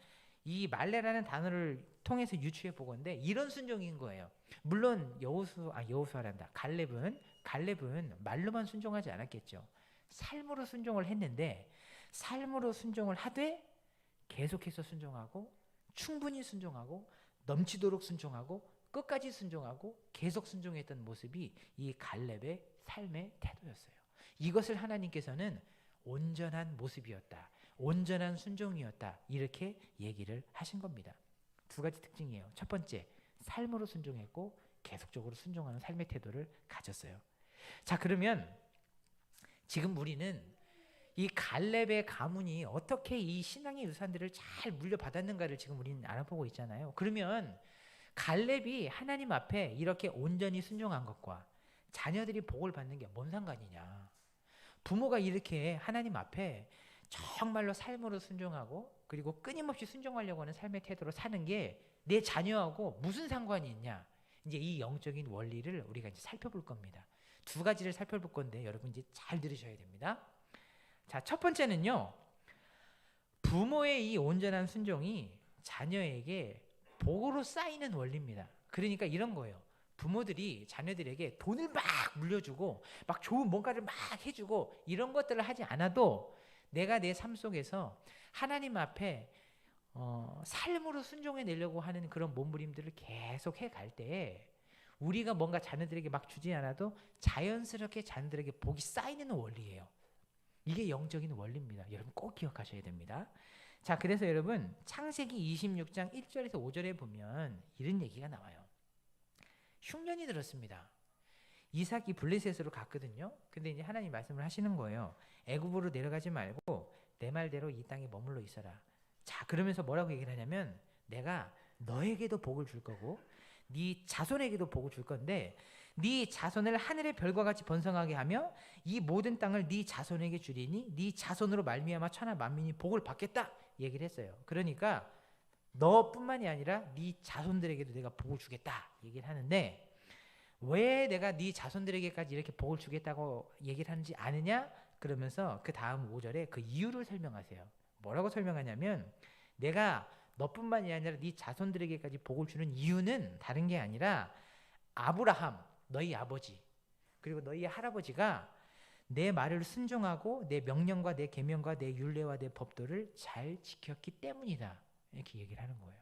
Speaker 2: 이 말레라는 단어를 통해서 유추해 보건데 이런 순종인 거예요. 물론 여호수아란다. 갈렙은 말로만 순종하지 않았겠죠. 삶으로 순종을 했는데, 삶으로 순종을 하되 계속해서 순종하고, 충분히 순종하고, 넘치도록 순종하고, 끝까지 순종하고, 계속 순종했던 모습이 이 갈렙의 삶의 태도였어요. 이것을 하나님께서는 온전한 모습이었다, 온전한 순종이었다, 이렇게 얘기를 하신 겁니다. 두 가지 특징이에요. 첫 번째, 삶으로 순종했고 계속적으로 순종하는 삶의 태도를 가졌어요. 자, 그러면 지금 우리는 이 갈렙의 가문이 어떻게 이 신앙의 유산들을 잘 물려받았는가를 지금 우리는 알아보고 있잖아요. 그러면 갈렙이 하나님 앞에 이렇게 온전히 순종한 것과 자녀들이 복을 받는 게 뭔 상관이냐. 부모가 이렇게 하나님 앞에 정말로 삶으로 순종하고 그리고 끊임없이 순종하려고 하는 삶의 태도로 사는 게 내 자녀하고 무슨 상관이 있냐. 이제 이 영적인 원리를 우리가 이제 살펴볼 겁니다. 두 가지를 살펴볼 건데 여러분 이제 잘 들으셔야 됩니다. 자, 첫 번째는요, 부모의 이 온전한 순종이 자녀에게 복으로 쌓이는 원리입니다. 그러니까 이런 거예요. 부모들이 자녀들에게 돈을 막 물려주고 막 좋은 뭔가를 막 해주고 이런 것들을 하지 않아도 내가 내 삶 속에서 하나님 앞에 삶으로 순종해 내려고 하는 그런 몸부림들을 계속 해갈 때 우리가 뭔가 자녀들에게 막 주지 않아도 자연스럽게 자녀들에게 복이 쌓이는 원리예요. 이게 영적인 원리입니다. 여러분 꼭 기억하셔야 됩니다. 자, 그래서 여러분 창세기 26장 1절에서 5절에 보면 이런 얘기가 나와요. 흉년이 들었습니다. 이삭이 블레셋으로 갔거든요. 근데 이제 하나님 말씀을 하시는 거예요. 애굽으로 내려가지 말고 내 말대로 이 땅에 머물러 있어라. 자, 그러면서 뭐라고 얘기를 하냐면 내가 너에게도 복을 줄 거고 네 자손에게도 복을 줄 건데 네 자손을 하늘의 별과 같이 번성하게 하며 이 모든 땅을 네 자손에게 주리니 네 자손으로 말미암아 천하 만민이 복을 받겠다 얘기를 했어요. 그러니까 너뿐만이 아니라 네 자손들에게도 내가 복을 주겠다 얘기를 하는데, 왜 내가 네 자손들에게까지 이렇게 복을 주겠다고 얘기를 하는지 아느냐? 그러면서 그 다음 5절에 그 이유를 설명하세요. 뭐라고 설명하냐면 내가 너뿐만이 아니라 네 자손들에게까지 복을 주는 이유는 다른 게 아니라 아브라함, 너희 아버지, 그리고 너희 할아버지가 내 말을 순종하고 내 명령과 내 계명과 내 율례와 내 법도를 잘 지켰기 때문이다. 이렇게 얘기를 하는 거예요.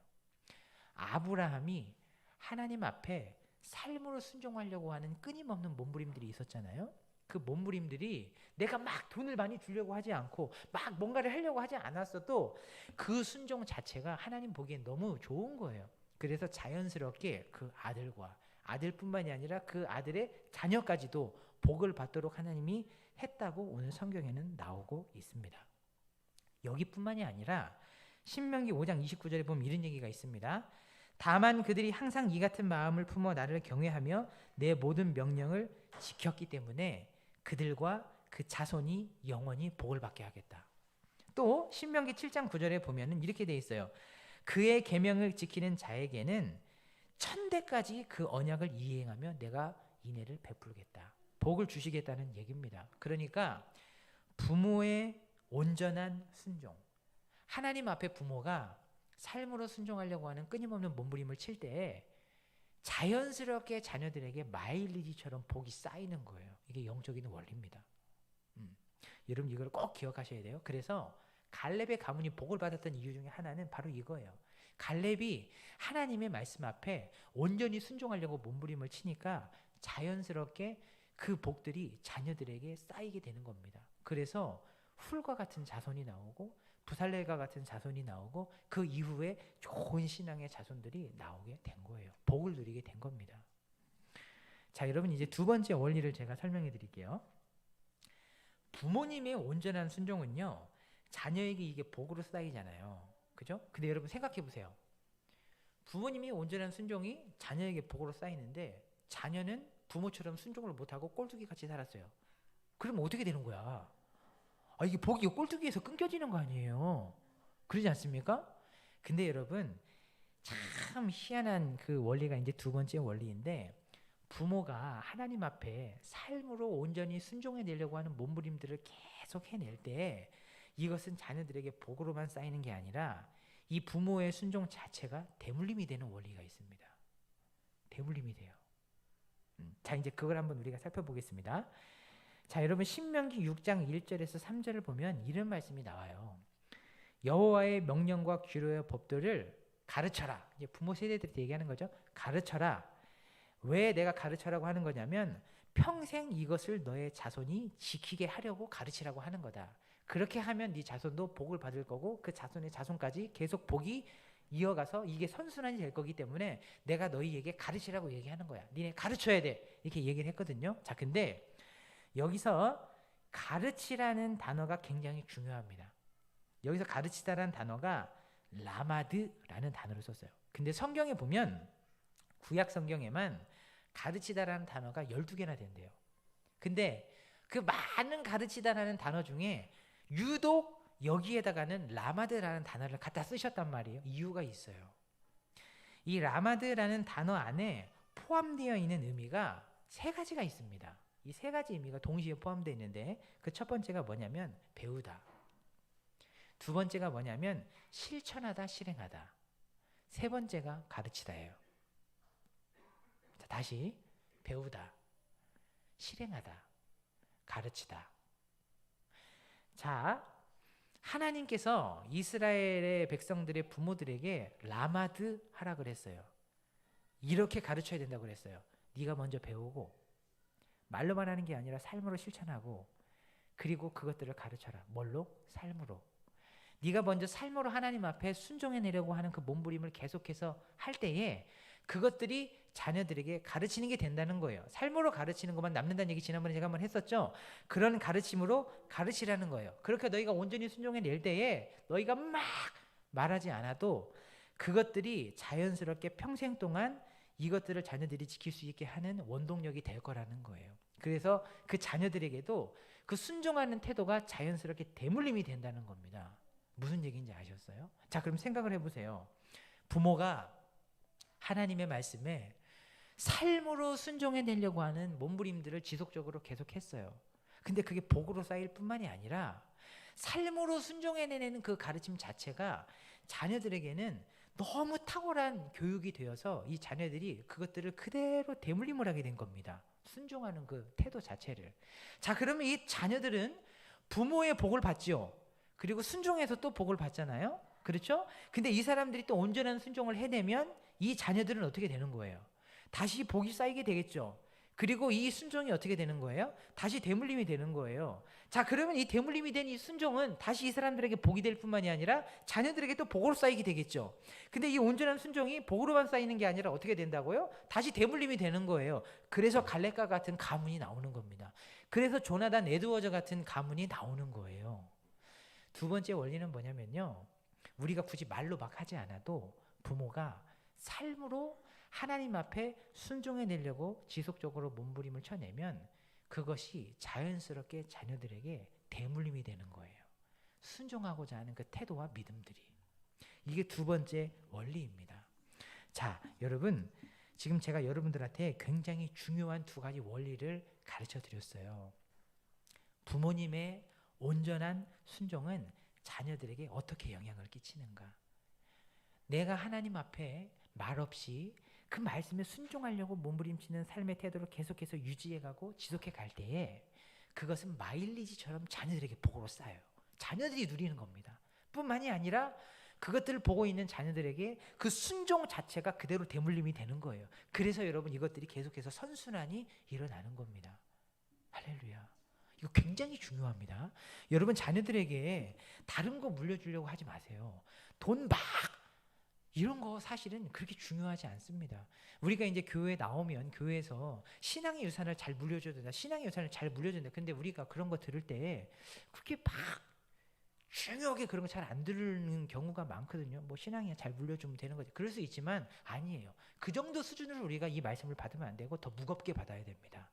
Speaker 2: 아브라함이 하나님 앞에 삶으로 순종하려고 하는 끊임없는 몸부림들이 있었잖아요. 그 몸부림들이 내가 막 돈을 많이 주려고 하지 않고 막 뭔가를 하려고 하지 않았어도 그 순종 자체가 하나님 보기엔 너무 좋은 거예요. 그래서 자연스럽게 그 아들과 아들뿐만이 아니라 그 아들의 자녀까지도 복을 받도록 하나님이 했다고 오늘 성경에는 나오고 있습니다. 여기뿐만이 아니라 신명기 5장 29절에 보면 이런 얘기가 있습니다. 다만 그들이 항상 이 같은 마음을 품어 나를 경외하며 내 모든 명령을 지켰기 때문에 그들과 그 자손이 영원히 복을 받게 하겠다. 또 신명기 7장 9절에 보면은 이렇게 돼 있어요. 그의 계명을 지키는 자에게는 천대까지 그 언약을 이행하며 내가 인애를 베풀겠다. 복을 주시겠다는 얘기입니다. 그러니까 부모의 온전한 순종, 하나님 앞에 부모가 삶으로 순종하려고 하는 끊임없는 몸부림을 칠 때 자연스럽게 자녀들에게 마일리지처럼 복이 쌓이는 거예요. 이게 영적인 원리입니다. 여러분 이걸 꼭 기억하셔야 돼요. 그래서 갈렙의 가문이 복을 받았던 이유 중에 하나는 바로 이거예요. 갈렙이 하나님의 말씀 앞에 온전히 순종하려고 몸부림을 치니까 자연스럽게 그 복들이 자녀들에게 쌓이게 되는 겁니다. 그래서 훌과 같은 자손이 나오고 부살렐과 같은 자손이 나오고 그 이후에 좋은 신앙의 자손들이 나오게 된 거예요. 복을 누리게 된 겁니다. 자, 여러분 이제 두 번째 원리를 제가 설명해 드릴게요. 부모님의 온전한 순종은요, 자녀에게 이게 복으로 쌓이잖아요. 그죠? 근데 여러분 생각해 보세요. 부모님이 온전한 순종이 자녀에게 복으로 쌓이는데 자녀는 부모처럼 순종을 못하고 꼴뚜기 같이 살았어요. 그러면 어떻게 되는 거야? 이게 복이 꼴뚜기에서 끊겨지는 거 아니에요? 그러지 않습니까? 근데 여러분 참 희한한 그 원리가 이제 두 번째 원리인데, 부모가 하나님 앞에 삶으로 온전히 순종해 내려고 하는 몸부림들을 계속 해낼 때 이것은 자녀들에게 복으로만 쌓이는 게 아니라 이 부모의 순종 자체가 대물림이 되는 원리가 있습니다. 대물림이 돼요. 자, 이제 그걸 한번 우리가 살펴보겠습니다. 자, 여러분 신명기 6장 1절에서 3절을 보면 이런 말씀이 나와요. 여호와의 명령과 규례의 법도를 가르쳐라. 이제 부모 세대들이 얘기하는 거죠. 가르쳐라. 왜 내가 가르쳐라고 하는 거냐면 평생 이것을 너의 자손이 지키게 하려고 가르치라고 하는 거다. 그렇게 하면 네 자손도 복을 받을 거고 그 자손의 자손까지 계속 복이 이어가서 이게 선순환이 될 거기 때문에 내가 너희에게 가르치라고 얘기하는 거야. 니네 가르쳐야 돼. 이렇게 얘기를 했거든요. 자, 근데 여기서 가르치라는 단어가 굉장히 중요합니다. 여기서 가르치다라는 단어가 라마드라는 단어를 썼어요. 근데 성경에 보면 구약 성경에만 가르치다라는 단어가 12개나 된대요. 근데 그 많은 가르치다라는 단어 중에 유독 여기에다가는 라마드라는 단어를 갖다 쓰셨단 말이에요. 이유가 있어요. 이 라마드라는 단어 안에 포함되어 있는 의미가 세 가지가 있습니다. 이 세 가지 의미가 동시에 포함되어 있는데 그 첫 번째가 뭐냐면 배우다. 두 번째가 뭐냐면 실천하다, 실행하다. 세 번째가 가르치다예요. 자, 다시 배우다, 실행하다, 가르치다. 자, 하나님께서 이스라엘의 백성들의 부모들에게 라마드 하라 그랬어요. 이렇게 가르쳐야 된다고 그랬어요. 네가 먼저 배우고 말로만 하는 게 아니라 삶으로 실천하고 그리고 그것들을 가르쳐라. 뭘로? 삶으로. 네가 먼저 삶으로 하나님 앞에 순종해 내려고 하는 그 몸부림을 계속해서 할 때에 그것들이 자녀들에게 가르치는 게 된다는 거예요. 삶으로 가르치는 것만 남는다는 얘기 지난번에 제가 한번 했었죠. 그런 가르침으로 가르치라는 거예요. 그렇게 너희가 온전히 순종해 낼 때에 너희가 막 말하지 않아도 그것들이 자연스럽게 평생 동안 이것들을 자녀들이 지킬 수 있게 하는 원동력이 될 거라는 거예요. 그래서 그 자녀들에게도 그 순종하는 태도가 자연스럽게 대물림이 된다는 겁니다. 무슨 얘기인지 아셨어요? 자, 그럼 생각을 해보세요. 부모가 하나님의 말씀에 삶으로 순종해 내려고 하는 몸부림들을 지속적으로 계속했어요. 근데 그게 복으로 쌓일 뿐만이 아니라 삶으로 순종해 내는 그 가르침 자체가 자녀들에게는 너무 탁월한 교육이 되어서 이 자녀들이 그것들을 그대로 대물림을 하게 된 겁니다. 순종하는 그 태도 자체를. 자, 그러면 이 자녀들은 부모의 복을 받죠. 그리고 순종해서 또 복을 받잖아요. 그렇죠? 근데 이 사람들이 또 온전한 순종을 해내면 이 자녀들은 어떻게 되는 거예요? 다시 복이 쌓이게 되겠죠. 그리고 이 순종이 어떻게 되는 거예요? 다시 대물림이 되는 거예요. 자, 그러면 이 대물림이 된 이 순종은 다시 이 사람들에게 복이 될 뿐만이 아니라 자녀들에게 또 복으로 쌓이게 되겠죠. 근데 이 온전한 순종이 복으로만 쌓이는 게 아니라 어떻게 된다고요? 다시 대물림이 되는 거예요. 그래서 갈렙과 같은 가문이 나오는 겁니다. 그래서 조나단, 에드워즈 같은 가문이 나오는 거예요. 두 번째 원리는 뭐냐면요. 우리가 굳이 말로 막 하지 않아도 부모가 삶으로 하나님 앞에 순종해 내려고 지속적으로 몸부림을 쳐내면 그것이 자연스럽게 자녀들에게 대물림이 되는 거예요. 순종하고자 하는 그 태도와 믿음들이. 이게 두 번째 원리입니다. 자, 여러분, 지금 제가 여러분들한테 굉장히 중요한 두 가지 원리를 가르쳐 드렸어요. 부모님의 온전한 순종은 자녀들에게 어떻게 영향을 끼치는가? 내가 하나님 앞에 말없이 그 말씀에 순종하려고 몸부림치는 삶의 태도를 계속해서 유지해가고 지속해 갈 때에 그것은 마일리지처럼 자녀들에게 복으로 쌓여요. 자녀들이 누리는 겁니다. 뿐만이 아니라 그것들을 보고 있는 자녀들에게 그 순종 자체가 그대로 대물림이 되는 거예요. 그래서 여러분 이것들이 계속해서 선순환이 일어나는 겁니다. 할렐루야. 이거 굉장히 중요합니다. 여러분 자녀들에게 다른 거 물려주려고 하지 마세요. 돈 막 이런 거 사실은 그렇게 중요하지 않습니다. 우리가 이제 교회에 나오면 교회에서 신앙의 유산을 잘 물려줘야 된다. 신앙의 유산을 잘 물려준다. 근데 우리가 그런 거 들을 때 그렇게 막 중요하게 그런 거 잘 안 들는 경우가 많거든요. 뭐 신앙이 잘 물려주면 되는 거지. 그럴 수 있지만 아니에요. 그 정도 수준으로 우리가 이 말씀을 받으면 안 되고 더 무겁게 받아야 됩니다.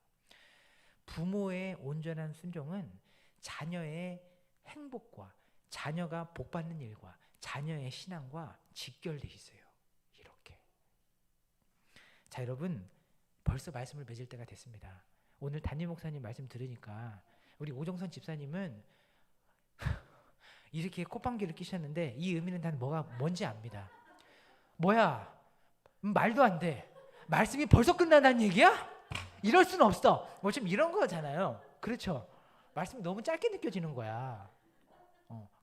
Speaker 2: 부모의 온전한 순종은 자녀의 행복과 자녀가 복받는 일과 자녀의 신앙과 직결되어 있어요. 이렇게. 자, 여러분 벌써 말씀을 맺을 때가 됐습니다. 오늘 담임 목사님 말씀 들으니까 우리 오정선 집사님은 이렇게 콧방귀를 끼셨는데 이 의미는 난 뭔지 압니다. 뭐야? 말도 안 돼. 말씀이 벌써 끝난다는 얘기야? 이럴 수는 없어. 뭐 좀 이런 거잖아요. 그렇죠? 말씀이 너무 짧게 느껴지는 거야.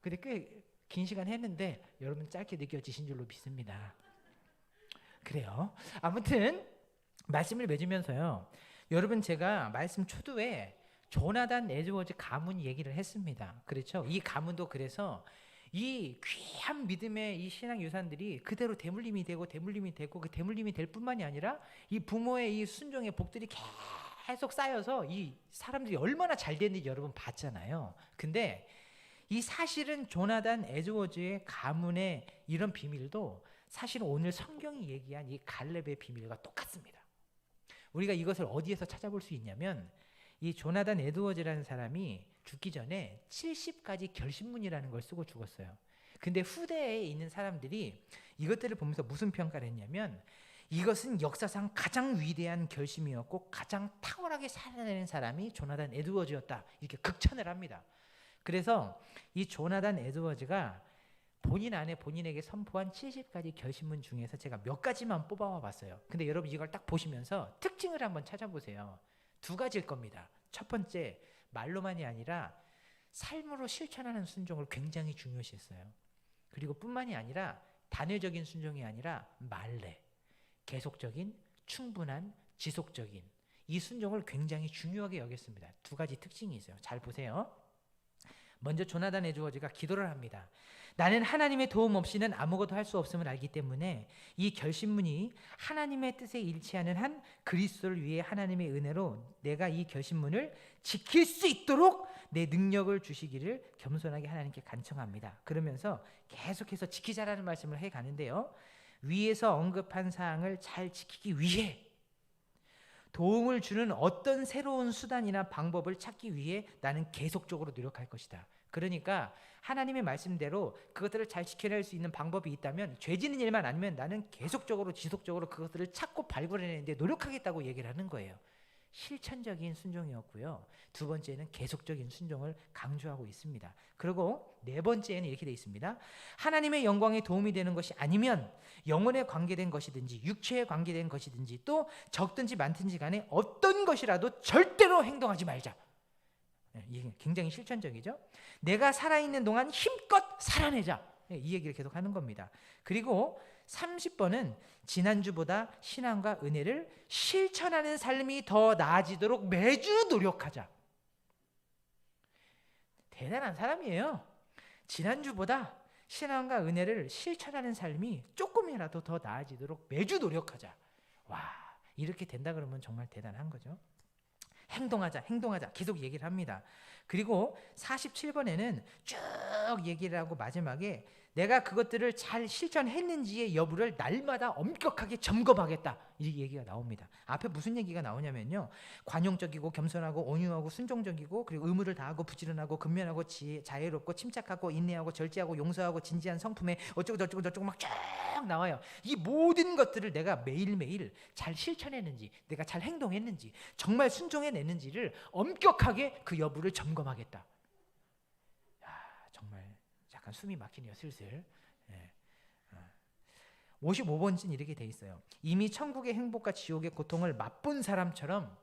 Speaker 2: 근데 꽤 긴 시간 했는데 여러분 짧게 느껴지신 줄로 믿습니다. 그래요. 아무튼 말씀을 맺으면서요. 여러분 제가 말씀 초두에 조나단 에드워즈 가문 얘기를 했습니다. 그렇죠? 이 가문도 그래서 이 귀한 믿음의 이 신앙 유산들이 그대로 대물림이 되고 그 대물림이 될 뿐만이 아니라 이 부모의 이 순종의 복들이 계속 쌓여서 이 사람들이 얼마나 잘 됐는지 여러분 봤잖아요. 근데 이 사실은 조나단 에드워즈의 가문의 이런 비밀도 사실은 오늘 성경이 얘기한 이 갈렙의 비밀과 똑같습니다. 우리가 이것을 어디에서 찾아볼 수 있냐면 이 조나단 에드워즈라는 사람이 죽기 전에 70가지 결심문이라는 걸 쓰고 죽었어요. 근데 후대에 있는 사람들이 이것들을 보면서 무슨 평가를 했냐면 이것은 역사상 가장 위대한 결심이었고 가장 탁월하게 살아내는 사람이 조나단 에드워즈였다. 이렇게 극찬을 합니다. 그래서 이 조나단 에드워즈가 본인 안에 본인에게 선포한 70가지 결심문 중에서 제가 몇 가지만 뽑아와 봤어요. 근데 여러분 이걸 딱 보시면서 특징을 한번 찾아보세요. 두 가지일 겁니다. 첫 번째, 말로만이 아니라 삶으로 실천하는 순종을 굉장히 중요시했어요. 그리고 뿐만이 아니라 단회적인 순종이 아니라 말래, 계속적인, 충분한, 지속적인 이 순종을 굉장히 중요하게 여겼습니다. 두 가지 특징이 있어요. 잘 보세요. 먼저 조나단 에드워즈가 기도를 합니다. 나는 하나님의 도움 없이는 아무것도 할 수 없음을 알기 때문에 이 결심문이 하나님의 뜻에 일치하는 한 그리스도를 위해 하나님의 은혜로 내가 이 결심문을 지킬 수 있도록 내 능력을 주시기를 겸손하게 하나님께 간청합니다. 그러면서 계속해서 지키자라는 말씀을 해가는데요. 위에서 언급한 사항을 잘 지키기 위해 도움을 주는 어떤 새로운 수단이나 방법을 찾기 위해 나는 계속적으로 노력할 것이다. 그러니까 하나님의 말씀대로 그것들을 잘 지켜낼 수 있는 방법이 있다면 죄지는 일만 아니면 나는 계속적으로 지속적으로 그것들을 찾고 발굴해내는데 노력하겠다고 얘기를 하는 거예요. 실천적인 순종이었고요. 두 번째는 계속적인 순종을 강조하고 있습니다. 그리고 네 번째는 이렇게 되어 있습니다. 하나님의 영광에 도움이 되는 것이 아니면 영혼에 관계된 것이든지 육체에 관계된 것이든지 또 적든지 많든지 간에 어떤 것이라도 절대로 행동하지 말자. 이게 굉장히 실천적이죠. 내가 살아있는 동안 힘껏 살아내자. 이 얘기를 계속 하는 겁니다. 그리고 30번은 지난주보다 신앙과 은혜를 실천하는 삶이 더 나아지도록 매주 노력하자. 대단한 사람이에요. 지난주보다 신앙과 은혜를 실천하는 삶이 조금이라도 더 나아지도록 매주 노력하자. 와, 이렇게 된다 그러면 정말 대단한 거죠. 행동하자 계속 얘기를 합니다. 그리고 47번에는 쭉 얘기를 하고 마지막에 내가 그것들을 잘 실천했는지의 여부를 날마다 엄격하게 점검하겠다. 이 얘기가 나옵니다. 앞에 무슨 얘기가 나오냐면요. 관용적이고 겸손하고 온유하고 순종적이고 그리고 의무를 다하고 부지런하고 근면하고 자애롭고 침착하고 인내하고 절제하고 용서하고 진지한 성품에 어쩌고 저쩌고 막 쭉 나와요. 이 모든 것들을 내가 매일매일 잘 실천했는지 내가 잘 행동했는지 정말 순종해냈는지를 엄격하게 그 여부를 점검하겠다. 정말 약간 숨이 막히네요. 슬슬. 55번쯤 이렇게 돼 있어요. 이미 천국의 행복과 지옥의 고통을 맛본 사람처럼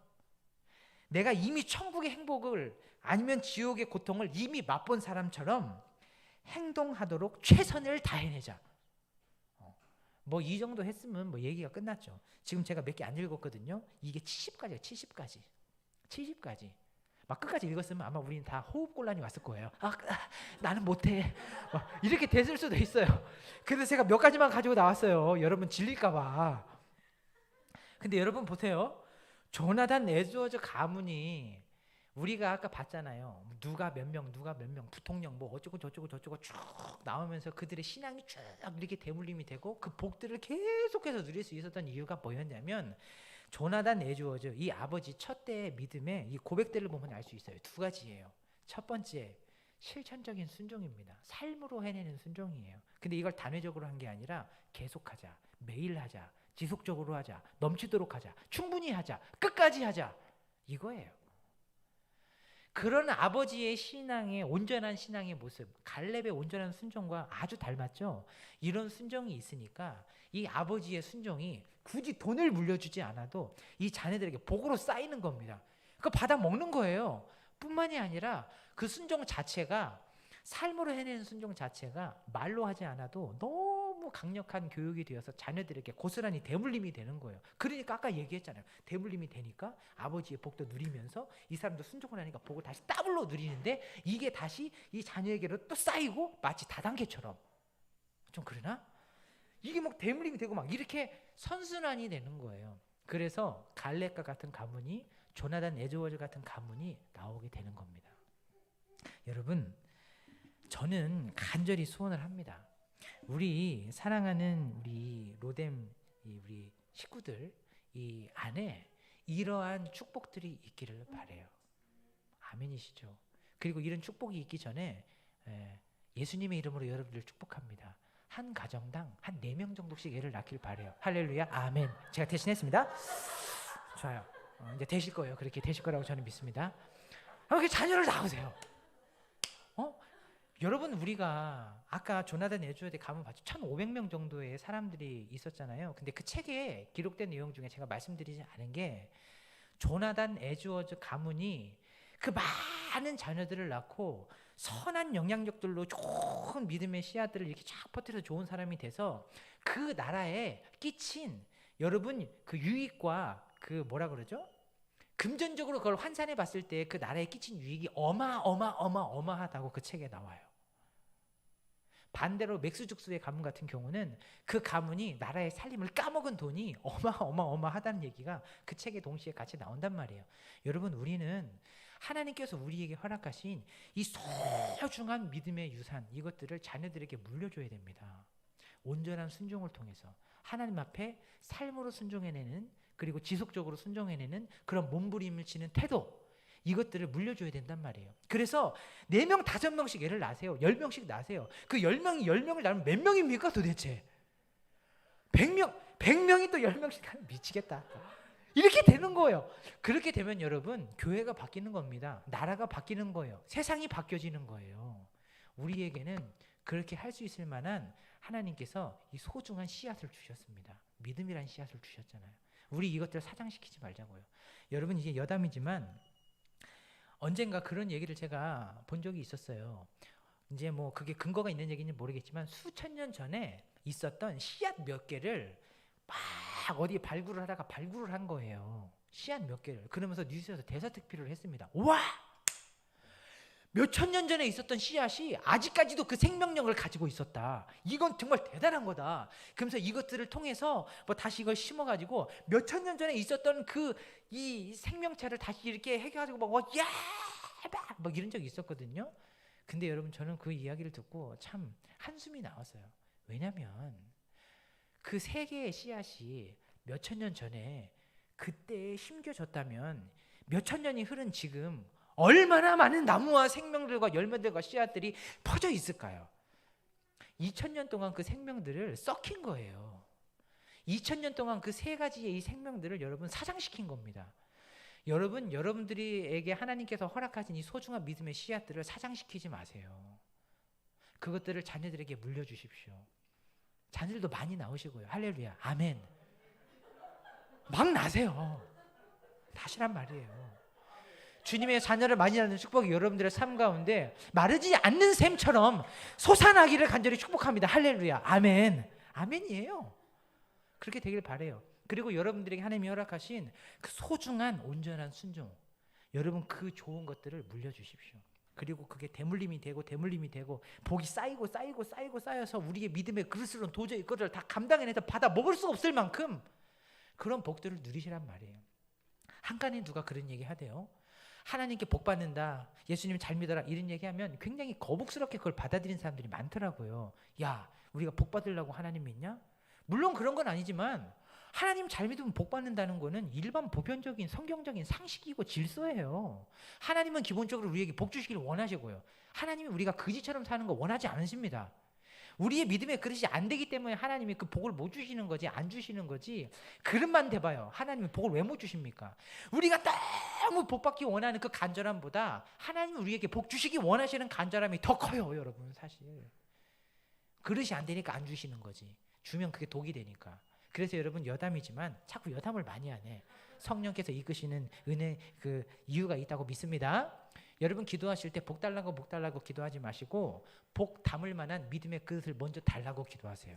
Speaker 2: 내가 이미 천국의 행복을 아니면 지옥의 고통을 이미 맛본 사람처럼 행동하도록 최선을 다해내자. 뭐 이 정도 했으면 뭐 얘기가 끝났죠. 지금 제가 몇 개 안 읽었거든요. 이게 70가지예요. 70가지. 막 끝까지 읽었으면 아마 우리는 다 호흡곤란이 왔을 거예요. 나는 못해. 이렇게 됐을 수도 있어요. 그래서 제가 몇 가지만 가지고 나왔어요. 여러분 질릴까봐. 근데 여러분 보세요. 조나단 에드워즈 가문이 우리가 아까 봤잖아요. 누가 몇 명, 부통령 뭐 어쩌고 저쩌고 쭉 나오면서 그들의 신앙이 쭉 이렇게 대물림이 되고 그 복들을 계속해서 누릴 수 있었던 이유가 뭐였냐면 조나단 에드워즈 이 아버지 첫 대의 믿음의 이 고백들을 보면 알 수 있어요. 두 가지예요. 첫 번째, 실천적인 순종입니다. 삶으로 해내는 순종이에요. 근데 이걸 단회적으로 한 게 아니라 계속하자, 매일 하자, 지속적으로 하자, 넘치도록 하자, 충분히 하자, 끝까지 하자, 이거예요. 그런 아버지의 신앙의 온전한 신앙의 모습, 갈렙의 온전한 순종과 아주 닮았죠. 이런 순종이 있으니까 이 아버지의 순종이 굳이 돈을 물려주지 않아도 이 자녀들에게 복으로 쌓이는 겁니다. 그거 받아 먹는 거예요. 뿐만이 아니라 그 순종 자체가 삶으로 해내는 순종 자체가 말로 하지 않아도 너무 강력한 교육이 되어서 자녀들에게 고스란히 대물림이 되는 거예요. 그러니까 아까 얘기했잖아요. 대물림이 되니까 아버지의 복도 누리면서 이 사람도 순종을 하니까 복을 다시 더블로 누리는데 이게 다시 이 자녀에게로 또 쌓이고 마치 다단계처럼. 좀 그러나? 이게 막 대물림이 되고 막 이렇게 선순환이 되는 거예요. 그래서 갈렙과 같은 가문이 조나단 에드워즈 같은 가문이 나오게 되는 겁니다. 여러분, 저는 간절히 소원을 합니다. 우리 사랑하는 우리 로뎀 우리 식구들 이 안에 이러한 축복들이 있기를 바라요. 아멘이시죠? 그리고 이런 축복이 있기 전에 예수님의 이름으로 여러분들 축복합니다. 한 가정당 한 4명 정도씩 애를 낳길 바라요. 할렐루야, 아멘. 제가 대신했습니다. 좋아요. 이제 되실 거예요. 그렇게 되실 거라고 저는 믿습니다. 그 자녀를 낳으세요. 여러분, 우리가 아까 조나단 에드워즈 가문 봤죠? 1,500명 정도의 사람들이 있었잖아요. 근데 그 책에 기록된 내용 중에 제가 말씀드리지 않은 게 조나단 에드워즈 가문이 그 많은 자녀들을 낳고 선한 영향력들로 좋은 믿음의 씨앗들을 이렇게 쫙 퍼뜨려서 좋은 사람이 돼서 그 나라에 끼친 여러분 그 유익과 그 뭐라 그러죠? 금전적으로 그걸 환산해 봤을 때 그 나라에 끼친 유익이 어마어마하다고 그 책에 나와요. 반대로 맥스죽스의 가문 같은 경우는 그 가문이 나라의 살림을 까먹은 돈이 어마어마하다는 얘기가 그 책에 동시에 같이 나온단 말이에요. 여러분, 우리는 하나님께서 우리에게 허락하신 이 소중한 믿음의 유산, 이것들을 자녀들에게 물려줘야 됩니다. 온전한 순종을 통해서 하나님 앞에 삶으로 순종해내는, 그리고 지속적으로 순종해내는 그런 몸부림을 치는 태도, 이것들을 물려줘야 된단 말이에요. 그래서 4명, 5명씩 애를 낳으세요. 10명씩 낳으세요. 그 10명을 낳으면 몇 명입니까 도대체? 100명이 또 10명씩 낳으면 미치겠다. 이렇게 되는 거예요. 그렇게 되면 여러분, 교회가 바뀌는 겁니다. 나라가 바뀌는 거예요. 세상이 바뀌어지는 거예요. 우리에게는 그렇게 할 수 있을 만한 하나님께서 이 소중한 씨앗을 주셨습니다. 믿음이란 씨앗을 주셨잖아요. 우리 이것들을 사장시키지 말자고요. 여러분, 이게 여담이지만 언젠가 그런 얘기를 제가 본 적이 있었어요. 이제 뭐 그게 근거가 있는 얘기인지 모르겠지만 수천 년 전에 있었던 씨앗 몇 개를 막 어디에 발굴을 하다가 발굴을 한 거예요. 씨앗 몇 개를. 그러면서 뉴스에서 대서특필을 했습니다. 와! 몇천 년 전에 있었던 씨앗이 아직까지도 그 생명력을 가지고 있었다. 이건 정말 대단한 거다. 그러면서 이것들을 통해서 뭐 다시 이걸 심어가지고 몇천 년 전에 있었던 그 이 생명체를 다시 이렇게 해가지고 막 야! 막 이런 적이 있었거든요. 근데 여러분, 저는 그 이야기를 듣고 참 한숨이 나왔어요. 왜냐면 그 세 개의 씨앗이 몇천 년 전에 그때 심겨졌다면 몇천 년이 흐른 지금 얼마나 많은 나무와 생명들과 열매들과 씨앗들이 퍼져 있을까요? 2000년 동안 그 생명들을 썩힌 거예요. 2000년 동안 그 세 가지의 이 생명들을 여러분 사장시킨 겁니다. 여러분, 여러분들에게 하나님께서 허락하신 이 소중한 믿음의 씨앗들을 사장시키지 마세요. 그것들을 자녀들에게 물려주십시오. 자녀들도 많이 나오시고요. 할렐루야, 아멘. 막 나세요. 다시란 말이에요. 주님의 자녀를 많이 낳는 축복이 여러분들의 삶 가운데 마르지 않는 샘처럼 솟아나기를 간절히 축복합니다. 할렐루야, 아멘. 아멘이에요. 그렇게 되길 바라요. 그리고 여러분들에게 하나님이 허락하신 그 소중한 온전한 순종, 여러분 그 좋은 것들을 물려주십시오. 그리고 그게 대물림이 되고 복이 쌓여서 우리의 믿음의 그릇으로는 도저히 그것을 다 감당해내서 받아 먹을 수 없을 만큼 그런 복들을 누리시란 말이에요. 한간에 누가 그런 얘기 하대요. 하나님께 복 받는다, 예수님 잘 믿어라, 이런 얘기하면 굉장히 거북스럽게 그걸 받아들이는 사람들이 많더라고요. 야, 우리가 복 받으려고 하나님 믿냐? 물론 그런 건 아니지만 하나님 잘 믿으면 복 받는다는 거는 일반 보편적인 성경적인 상식이고 질서예요. 하나님은 기본적으로 우리에게 복 주시기를 원하시고요. 하나님이 우리가 거지처럼 사는 거 원하지 않으십니다. 우리의 믿음의 그릇이 안 되기 때문에 하나님이 그 복을 못 주시는 거지, 안 주시는 거지. 그릇만 대봐요. 하나님이 복을 왜 못 주십니까? 우리가 너무 복 받기 원하는 그 간절함보다 하나님이 우리에게 복 주시기 원하시는 간절함이 더 커요, 여러분. 사실 그릇이 안 되니까 안 주시는 거지. 주면 그게 독이 되니까. 그래서 여러분 여담이지만 자꾸 여담을 많이 하네. 성령께서 이끄시는 은혜 그 이유가 있다고 믿습니다. 여러분 기도하실 때 복 달라고 기도하지 마시고 복 담을 만한 믿음의 그릇을 먼저 달라고 기도하세요.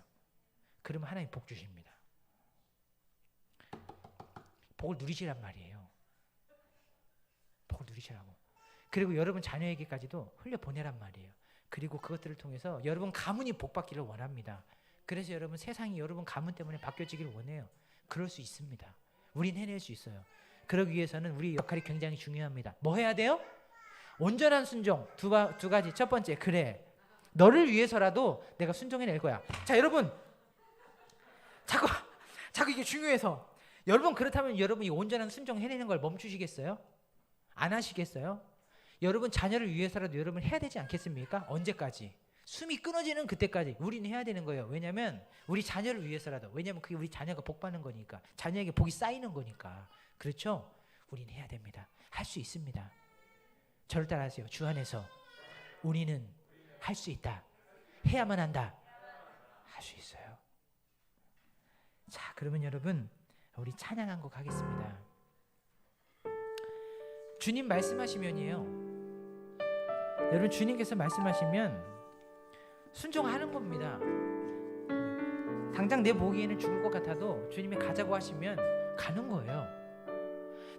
Speaker 2: 그러면 하나님 복 주십니다. 복을 누리시란 말이에요. 복을 누리시라고. 그리고 여러분 자녀에게까지도 흘려보내란 말이에요. 그리고 그것들을 통해서 여러분 가문이 복 받기를 원합니다. 그래서 여러분 세상이 여러분 가문 때문에 바뀌어지기를 원해요. 그럴 수 있습니다. 우린 해낼 수 있어요. 그러기 위해서는 우리의 역할이 굉장히 중요합니다. 뭐 해야 돼요? 온전한 순종. 두 가지. 첫 번째, 그래, 너를 위해서라도 내가 순종해낼 거야. 자, 여러분 자꾸 이게 중요해서 여러분, 그렇다면 여러분 이 온전한 순종 해내는 걸 멈추시겠어요? 안 하시겠어요? 여러분 자녀를 위해서라도 여러분 해야 되지 않겠습니까? 언제까지? 숨이 끊어지는 그때까지 우리는 해야 되는 거예요. 왜냐하면 우리 자녀를 위해서라도. 왜냐하면 그게 우리 자녀가 복 받는 거니까. 자녀에게 복이 쌓이는 거니까. 그렇죠? 우리는 해야 됩니다. 할 수 있습니다. 저를 따라하세요. 주 안에서 우리는 할 수 있다. 해야만 한다. 할 수 있어요. 자, 그러면 여러분 우리 찬양 한 곡 하겠습니다. 주님 말씀하시면이에요. 여러분 주님께서 말씀하시면 순종하는 겁니다. 당장 내 보기에는 죽을 것 같아도 주님이 가자고 하시면 가는 거예요.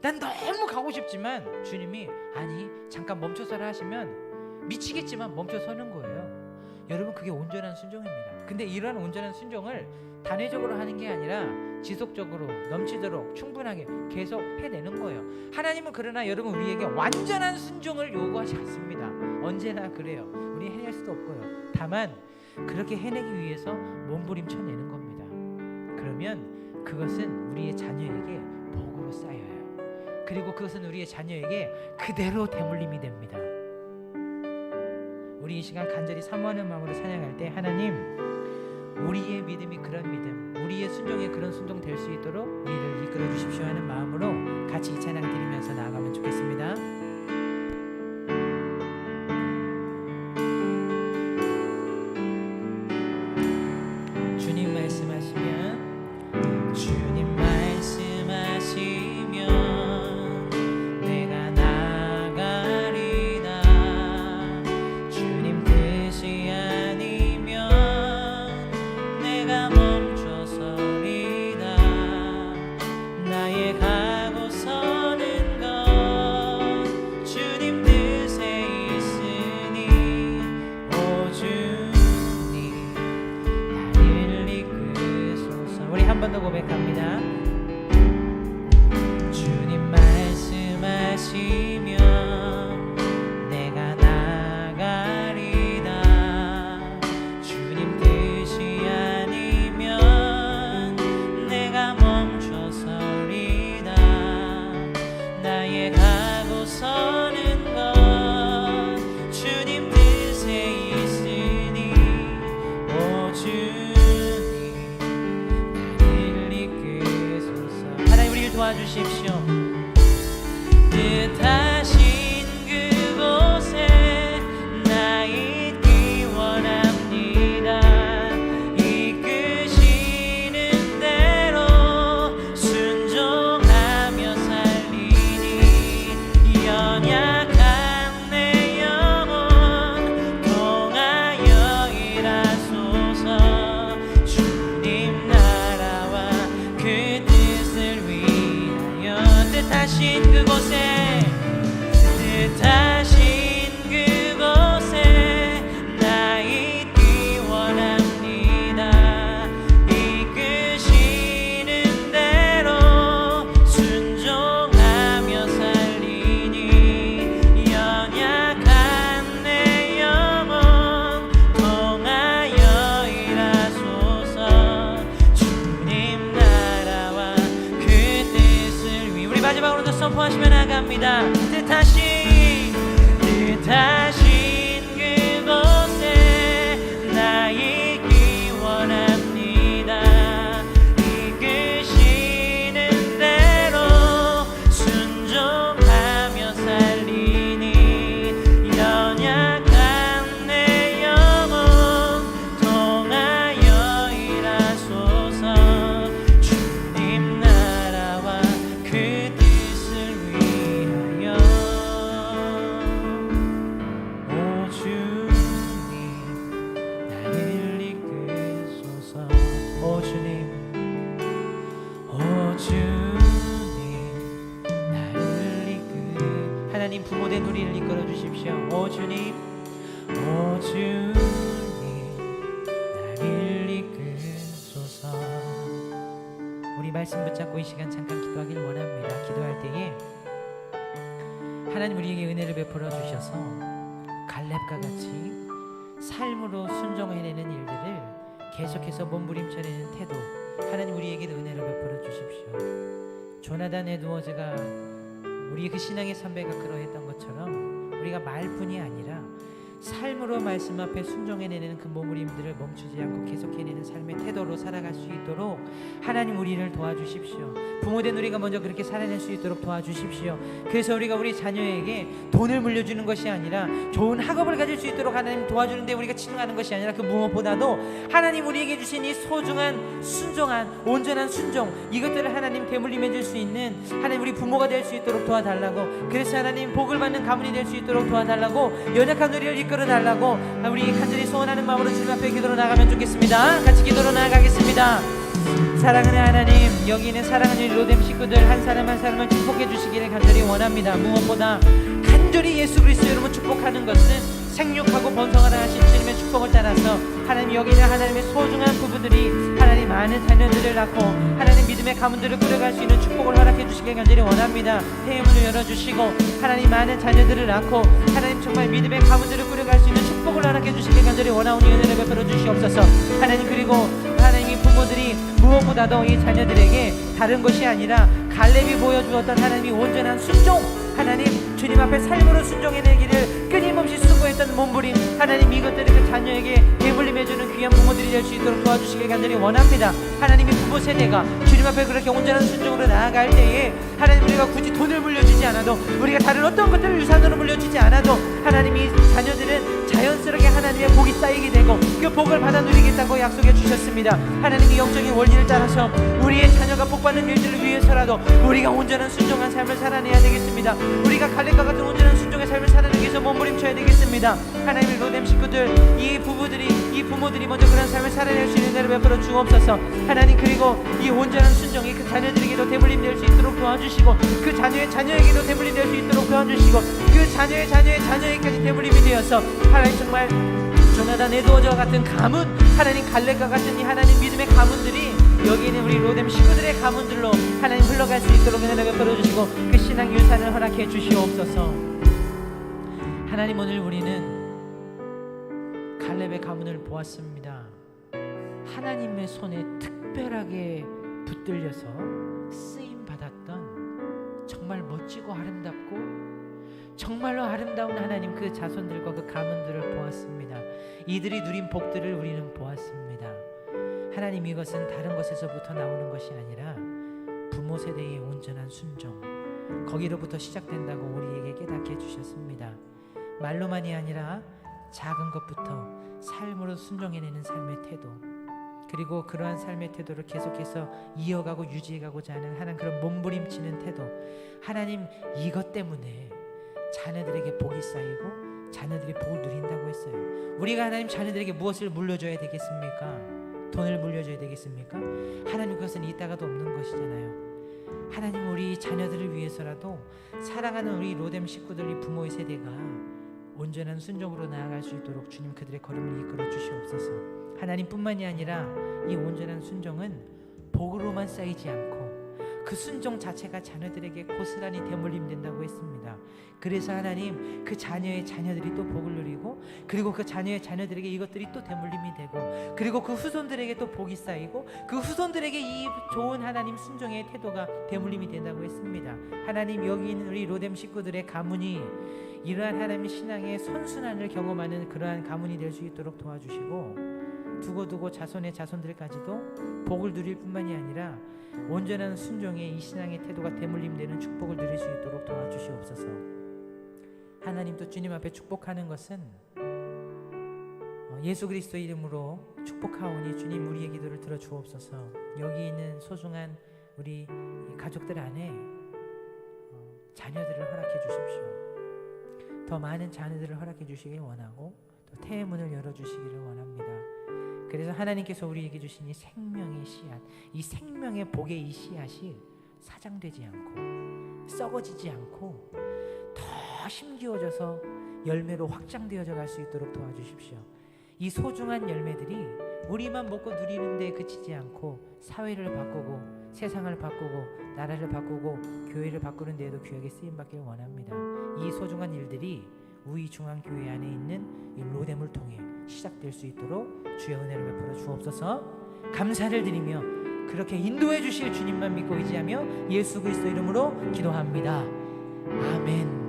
Speaker 2: 난 너무 가고 싶지만 주님이 아니 잠깐 멈춰서라 하시면 미치겠지만 멈춰서는 거예요. 여러분 그게 온전한 순종입니다. 근데 이러한 온전한 순종을 단회적으로 하는 게 아니라 지속적으로 넘치도록 충분하게 계속 해내는 거예요. 하나님은 그러나 여러분 우리에게 완전한 순종을 요구하지 않습니다. 언제나 그래요. 우리 해낼 수도 없고요. 다만 그렇게 해내기 위해서 몸부림쳐내는 겁니다. 그러면 그것은 우리의 자녀에게 복으로 쌓여요. 그리고 그것은 우리의 자녀에게 그대로 대물림이 됩니다. 우리 이 시간 간절히 사모하는 마음으로 찬양할 때 하나님, 우리의 믿음이 그런 믿음, 우리의 순종이 그런 순종 될 수 있도록 우리를 이끌어 주십시오 하는 마음으로 같이 이 찬양 드리면서 나아가면 좋겠습니다. 주님 말씀하시면 내가 나가리다. 주님 뜻이 아니면 내가 멈춰서리다. 나의 가고 서는 것 주님 뜻에 있으니 오 주님 나를 이끄소서. 우리 한 번 더 고백합니다. 주님 말씀하시면 내가 나가리다. 주님 뜻이 아니면 내가 멈춰서리다. 나의 가고 서는 것 주님 뜻에 있으니 오 주님 나를 이끄소서. 하나님 우리를 도와주십시오. 뜻하신 그곳에 나 있기 원합니다. 이끄시는 대로 순종하며 살리니 연약한 내 영혼 통하여 일하소서. 주님 나라와 그 뜻을 위하여 뜻하신 그곳에 오늘도 선포하시며 나갑니다. 뜻하신 그곳에 나 있기 원합니다. 이끄시는 대로 순종하며 살리니 연약한 내 영혼 통하여 일하소서. 주님 나라와 그 뜻을 위하여. 오 주님 나를 이끄소서. 오 주님, 오 주님 나를 하나님 부모된 우리를 이끌어 주십시오. 오 주님, 오 주님 나를 이끌소서. 우리 말씀 붙잡고 이 시간 잠깐 기도하길 원합니다. 기도할 때에 하나님 우리에게 은혜를 베풀어 주셔서 갈렙과 같이 삶으로 순종해내는 일들을 계속해서 몸부림쳐내는 태도, 하나님 우리에게도 은혜를 베풀어 주십시오. 조나단 에드워즈가 우리 그 신앙의 선배가 그러했던 것처럼 우리가 말뿐이 아니라 삶으로 말씀 앞에 순종해내는 그 몸부림들을 멈추지 않고 계속해내는 삶의 태도로 살아갈 수 있도록 하나님 우리를 도와주십시오. 부모된 우리가 먼저 그렇게 살아낼 수 있도록 도와주십시오. 그래서 우리가 우리 자녀에게 돈을 물려주는 것이 아니라 좋은 학업을 가질 수 있도록 하나님 도와주는데 우리가 치중하는 것이 아니라 그 무엇보다도 하나님 우리에게 주신 이 소중한 순종한 온전한 순종, 이것들을 하나님 대물림해 줄 수 있는 하나님 우리 부모가 될 수 있도록 도와달라고, 그래서 하나님 복을 받는 가문이 될 수 있도록 도와달라고, 연약한 우리를 이끌어달라고 우리 간절히 소원하는 마음으로 주님 앞에 기도로 나가면 좋겠습니다. 같이 기도로 나아가겠습니다. 사랑하는 하나님, 여기 있는 사랑하는 로뎀 식구들 한 사람 한 사람을 축복해 주시기를 간절히 원합니다. 무엇보다 간절히 예수 그리스도 여러분 축복하는 것은 생육하고 번성하라 하신 주님의 축복을 따라서 하나님 여기 있는 하나님의 소중한 부부들이 하나님 많은 자녀들을 낳고 하나님 믿음의 가문들을 꾸려갈 수 있는 축복을 허락해 주시길 간절히 원합니다. 해문을 열어주시고 하나님 많은 자녀들을 낳고 하나님 정말 믿음의 가문들을 꾸려갈 수 있는 축복을 허락해 주시길 간절히 원하오니 은혜를 베풀어 주시옵소서. 하나님 그리고 하나님 이 부모들이 무엇보다도 이 자녀들에게 다른 것이 아니라 갈렙이 보여주었던 하나님이 온전한 순종, 하나님 주님 앞에 삶으로 순종해내기를 끊임없이 수고했던 몸부림, 하나님 이것들을 그 자녀에게 대물림해주는 귀한 부모들이 될 수 있도록 도와주시길 간절히 원합니다. 하나님이 부모 세대가 주님 앞에 그렇게 온전한 순종으로 나아갈 때에 하나님 우리가 굳이 돈을 물려주지 않아도, 우리가 다른 어떤 것들을 유산으로 물려주지 않아도 하나님이 자녀들은 자연스럽게 하나님의 복이 쌓이게 되고 그 복을 받아 누리겠다고 약속해 주셨습니다. 하나님이 영적인 원리를 따라서 우리의 자녀가 복받는 일들을 위해서라도 우리가 온전한 순종한 삶을 살아내야 되겠습니다. 우리가 갈렙과 같은 온전한 순종의 삶을 살아내기 위해서 몸부림쳐야 되겠습니다. 하나님의 로뎀 식구들, 이 부부들이, 이 부모들이 먼저 그런 삶을 살아낼 수 있는 은혜를 베풀어 주옵소서. 하나님 그리고 이 온전한 순종이 그 자녀들에게도 대물림 될 수 있도록 도와주시고 그 자녀의 자녀에게도 대물림 될 수 있도록 도와주시고 그 자녀의 자녀의 자녀에게까지 대물림이 되어서 하나님 정말 조나단 에드워즈와 같은 가문, 하나님 갈렙과 같은 이 하나님 믿음의 가문들이 여기 있는 우리 로뎀 식구들의 가문들로 하나님 흘러갈 수 있도록 은혜를 베풀어 주시고 그 신앙 유산을 허락해 주시옵소서. 하나님 오늘 우리는 갈렙의 가문을 보았습니다. 하나님의 손에 특별하게 붙들려서 쓰임 받았던 정말 멋지고 아름답고 정말로 아름다운 하나님 그 자손들과 그 가문들을 보았습니다. 이들이 누린 복들을 우리는 보았습니다. 하나님 이것은 다른 것에서부터 나오는 것이 아니라 부모 세대의 온전한 순종, 거기로부터 시작된다고 우리에게 깨닫게 해주셨습니다. 말로만이 아니라 작은 것부터 삶으로 순종해내는 삶의 태도, 그리고 그러한 삶의 태도를 계속해서 이어가고 유지해가고자 하는 하나님 그런 몸부림치는 태도, 하나님 이것 때문에 자녀들에게 복이 쌓이고 자녀들이 복을 누린다고 했어요. 우리가 하나님 자녀들에게 무엇을 물려줘야 되겠습니까? 돈을 물려줘야 되겠습니까? 하나님 그것은 이따가도 없는 것이잖아요. 하나님 우리 자녀들을 위해서라도 사랑하는 우리 로뎀 식구들, 부모의 세대가 온전한 순종으로 나아갈 수 있도록 주님 그들의 걸음을 이끌어 주시옵소서. 하나님뿐만이 아니라 이 온전한 순종은 복으로만 쌓이지 않고 그 순종 자체가 자녀들에게 고스란히 대물림 된다고 했습니다. 그래서 하나님 그 자녀의 자녀들이 또 복을 누리고, 그리고 그 자녀의 자녀들에게 이것들이 또 대물림이 되고, 그리고 그 후손들에게 또 복이 쌓이고, 그 후손들에게 이 좋은 하나님 순종의 태도가 대물림이 된다고 했습니다. 하나님, 여기 있는 우리 로뎀 식구들의 가문이 이러한 하나님의 신앙의 선순환을 경험하는 그러한 가문이 될 수 있도록 도와주시고, 두고두고 자손의 자손들까지도 복을 누릴 뿐만이 아니라 온전한 순종의 이 신앙의 태도가 대물림되는 축복을 누릴 수 있도록 도와주시옵소서. 하나님도 주님 앞에 축복하는 것은 예수 그리스도 이름으로 축복하오니 주님 우리의 기도를 들어주옵소서. 여기 있는 소중한 우리 가족들 안에 자녀들을 허락해 주십시오. 더 많은 자녀들을 허락해 주시길 원하고, 또 태의 문을 열어주시기를 원합니다. 그래서 하나님께서 우리에게 주신 이 생명의 씨앗, 이 생명의 복의 이 씨앗이 사장되지 않고 썩어지지 않고 더 힘기워져서 열매로 확장되어져 갈 수 있도록 도와주십시오. 이 소중한 열매들이 우리만 먹고 누리는 데 그치지 않고 사회를 바꾸고 세상을 바꾸고 나라를 바꾸고 교회를 바꾸는 데에도 귀하게 쓰임받길 원합니다. 이 소중한 일들이 우리 중앙교회 안에 있는 이 로뎀을 통해 시작될 수 있도록 주의 은혜를 베풀어 주옵소서. 감사를 드리며 그렇게 인도해 주실 주님만 믿고 의지하며 예수 그리스도 이름으로 기도합니다. 아멘.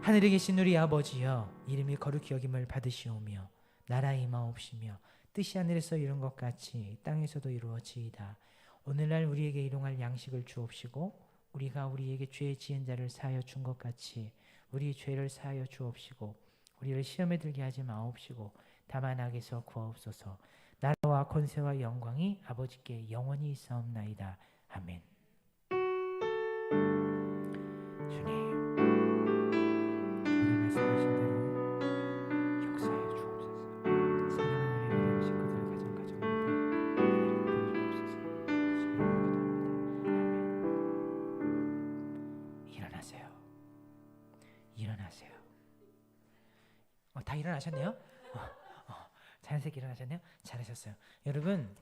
Speaker 2: 하늘에 계신 우리 아버지여, 이름이 거룩히 여김을 받으시오며 나라 임하옵시며 뜻이 하늘에서 이룬 것 같이 땅에서도 이루어지이다. 오늘날 우리에게 일용할 양식을 주옵시고, 우리가 우리에게 죄 지은 자를 사하여 준 것 같이 우리 죄를 사하여 주옵시고, 우리를 시험에 들게 하지 마옵시고 다만 악에서 구하옵소서. 나라와 권세와 영광이 아버지께 영원히 있사옵나이다. 아멘. 주님, 오늘 말씀하신 대로 역사해 주옵소서. 사랑하는 우리 모든 식구들 가정마다 은혜를 주옵소서. 아멘. 일어나세요. 일어나세요. 다 일어나셨네요? 자연스럽게 일어나셨네요? 잘하셨어요. 여러분,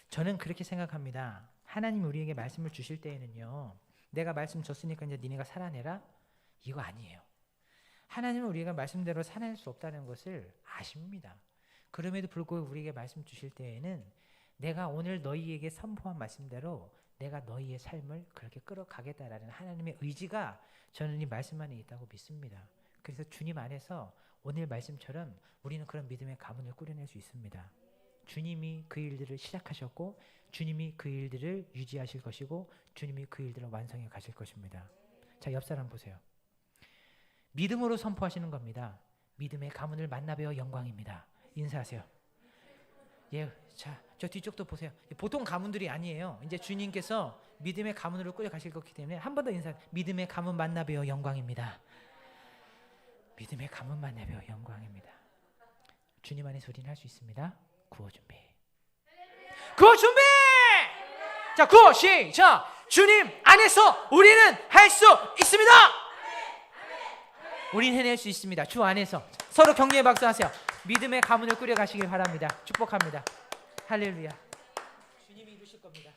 Speaker 2: 저는 그렇게 생각합니다. 하나님 우리에게 말씀을 주실 때에는요, 내가 말씀 줬으니까 이제 니네가 살아내라? 이거 아니에요. 하나님은 우리가 말씀대로 살아낼 수 없다는 것을 아십니다. 그럼에도 불구하고 우리에게 말씀 주실 때에는 내가 오늘 너희에게 선포한 말씀대로 내가 너희의 삶을 그렇게 끌어가겠다라는 하나님의 의지가 저는 이 말씀 안에 있다고 믿습니다. 그래서 주님 안에서 오늘 말씀처럼 우리는 그런 믿음의 가문을 꾸려낼 수 있습니다. 주님이 그 일들을 시작하셨고 주님이 그 일들을 유지하실 것이고 주님이 그 일들을 완성해 가실 것입니다. 자, 옆 사람 보세요. 믿음으로 선포하시는 겁니다. 믿음의 가문을 만나뵈어 영광입니다. 인사하세요. 예, 자, 저 뒤쪽도 보세요. 보통 가문들이 아니에요. 이제 주님께서 믿음의 가문으로 끌어 가실 거기 때문에 한 번 더 인사. 믿음의 가문 만나뵈어 영광입니다. 믿음의 가문 만나뵈어 영광입니다. 주님 안에서 우리는 할 수 있습니다. 구호 준비. 구호 준비! 자, 구호 시작! 주님 안에서 우리는 할 수 있습니다. 우리는 해낼 수 있습니다. 주 안에서. 서로 격려의 박수 하세요. 믿음의 가문을 꾸려 가시길 바랍니다. 축복합니다. 할렐루야. 주님이 이루실 겁니다.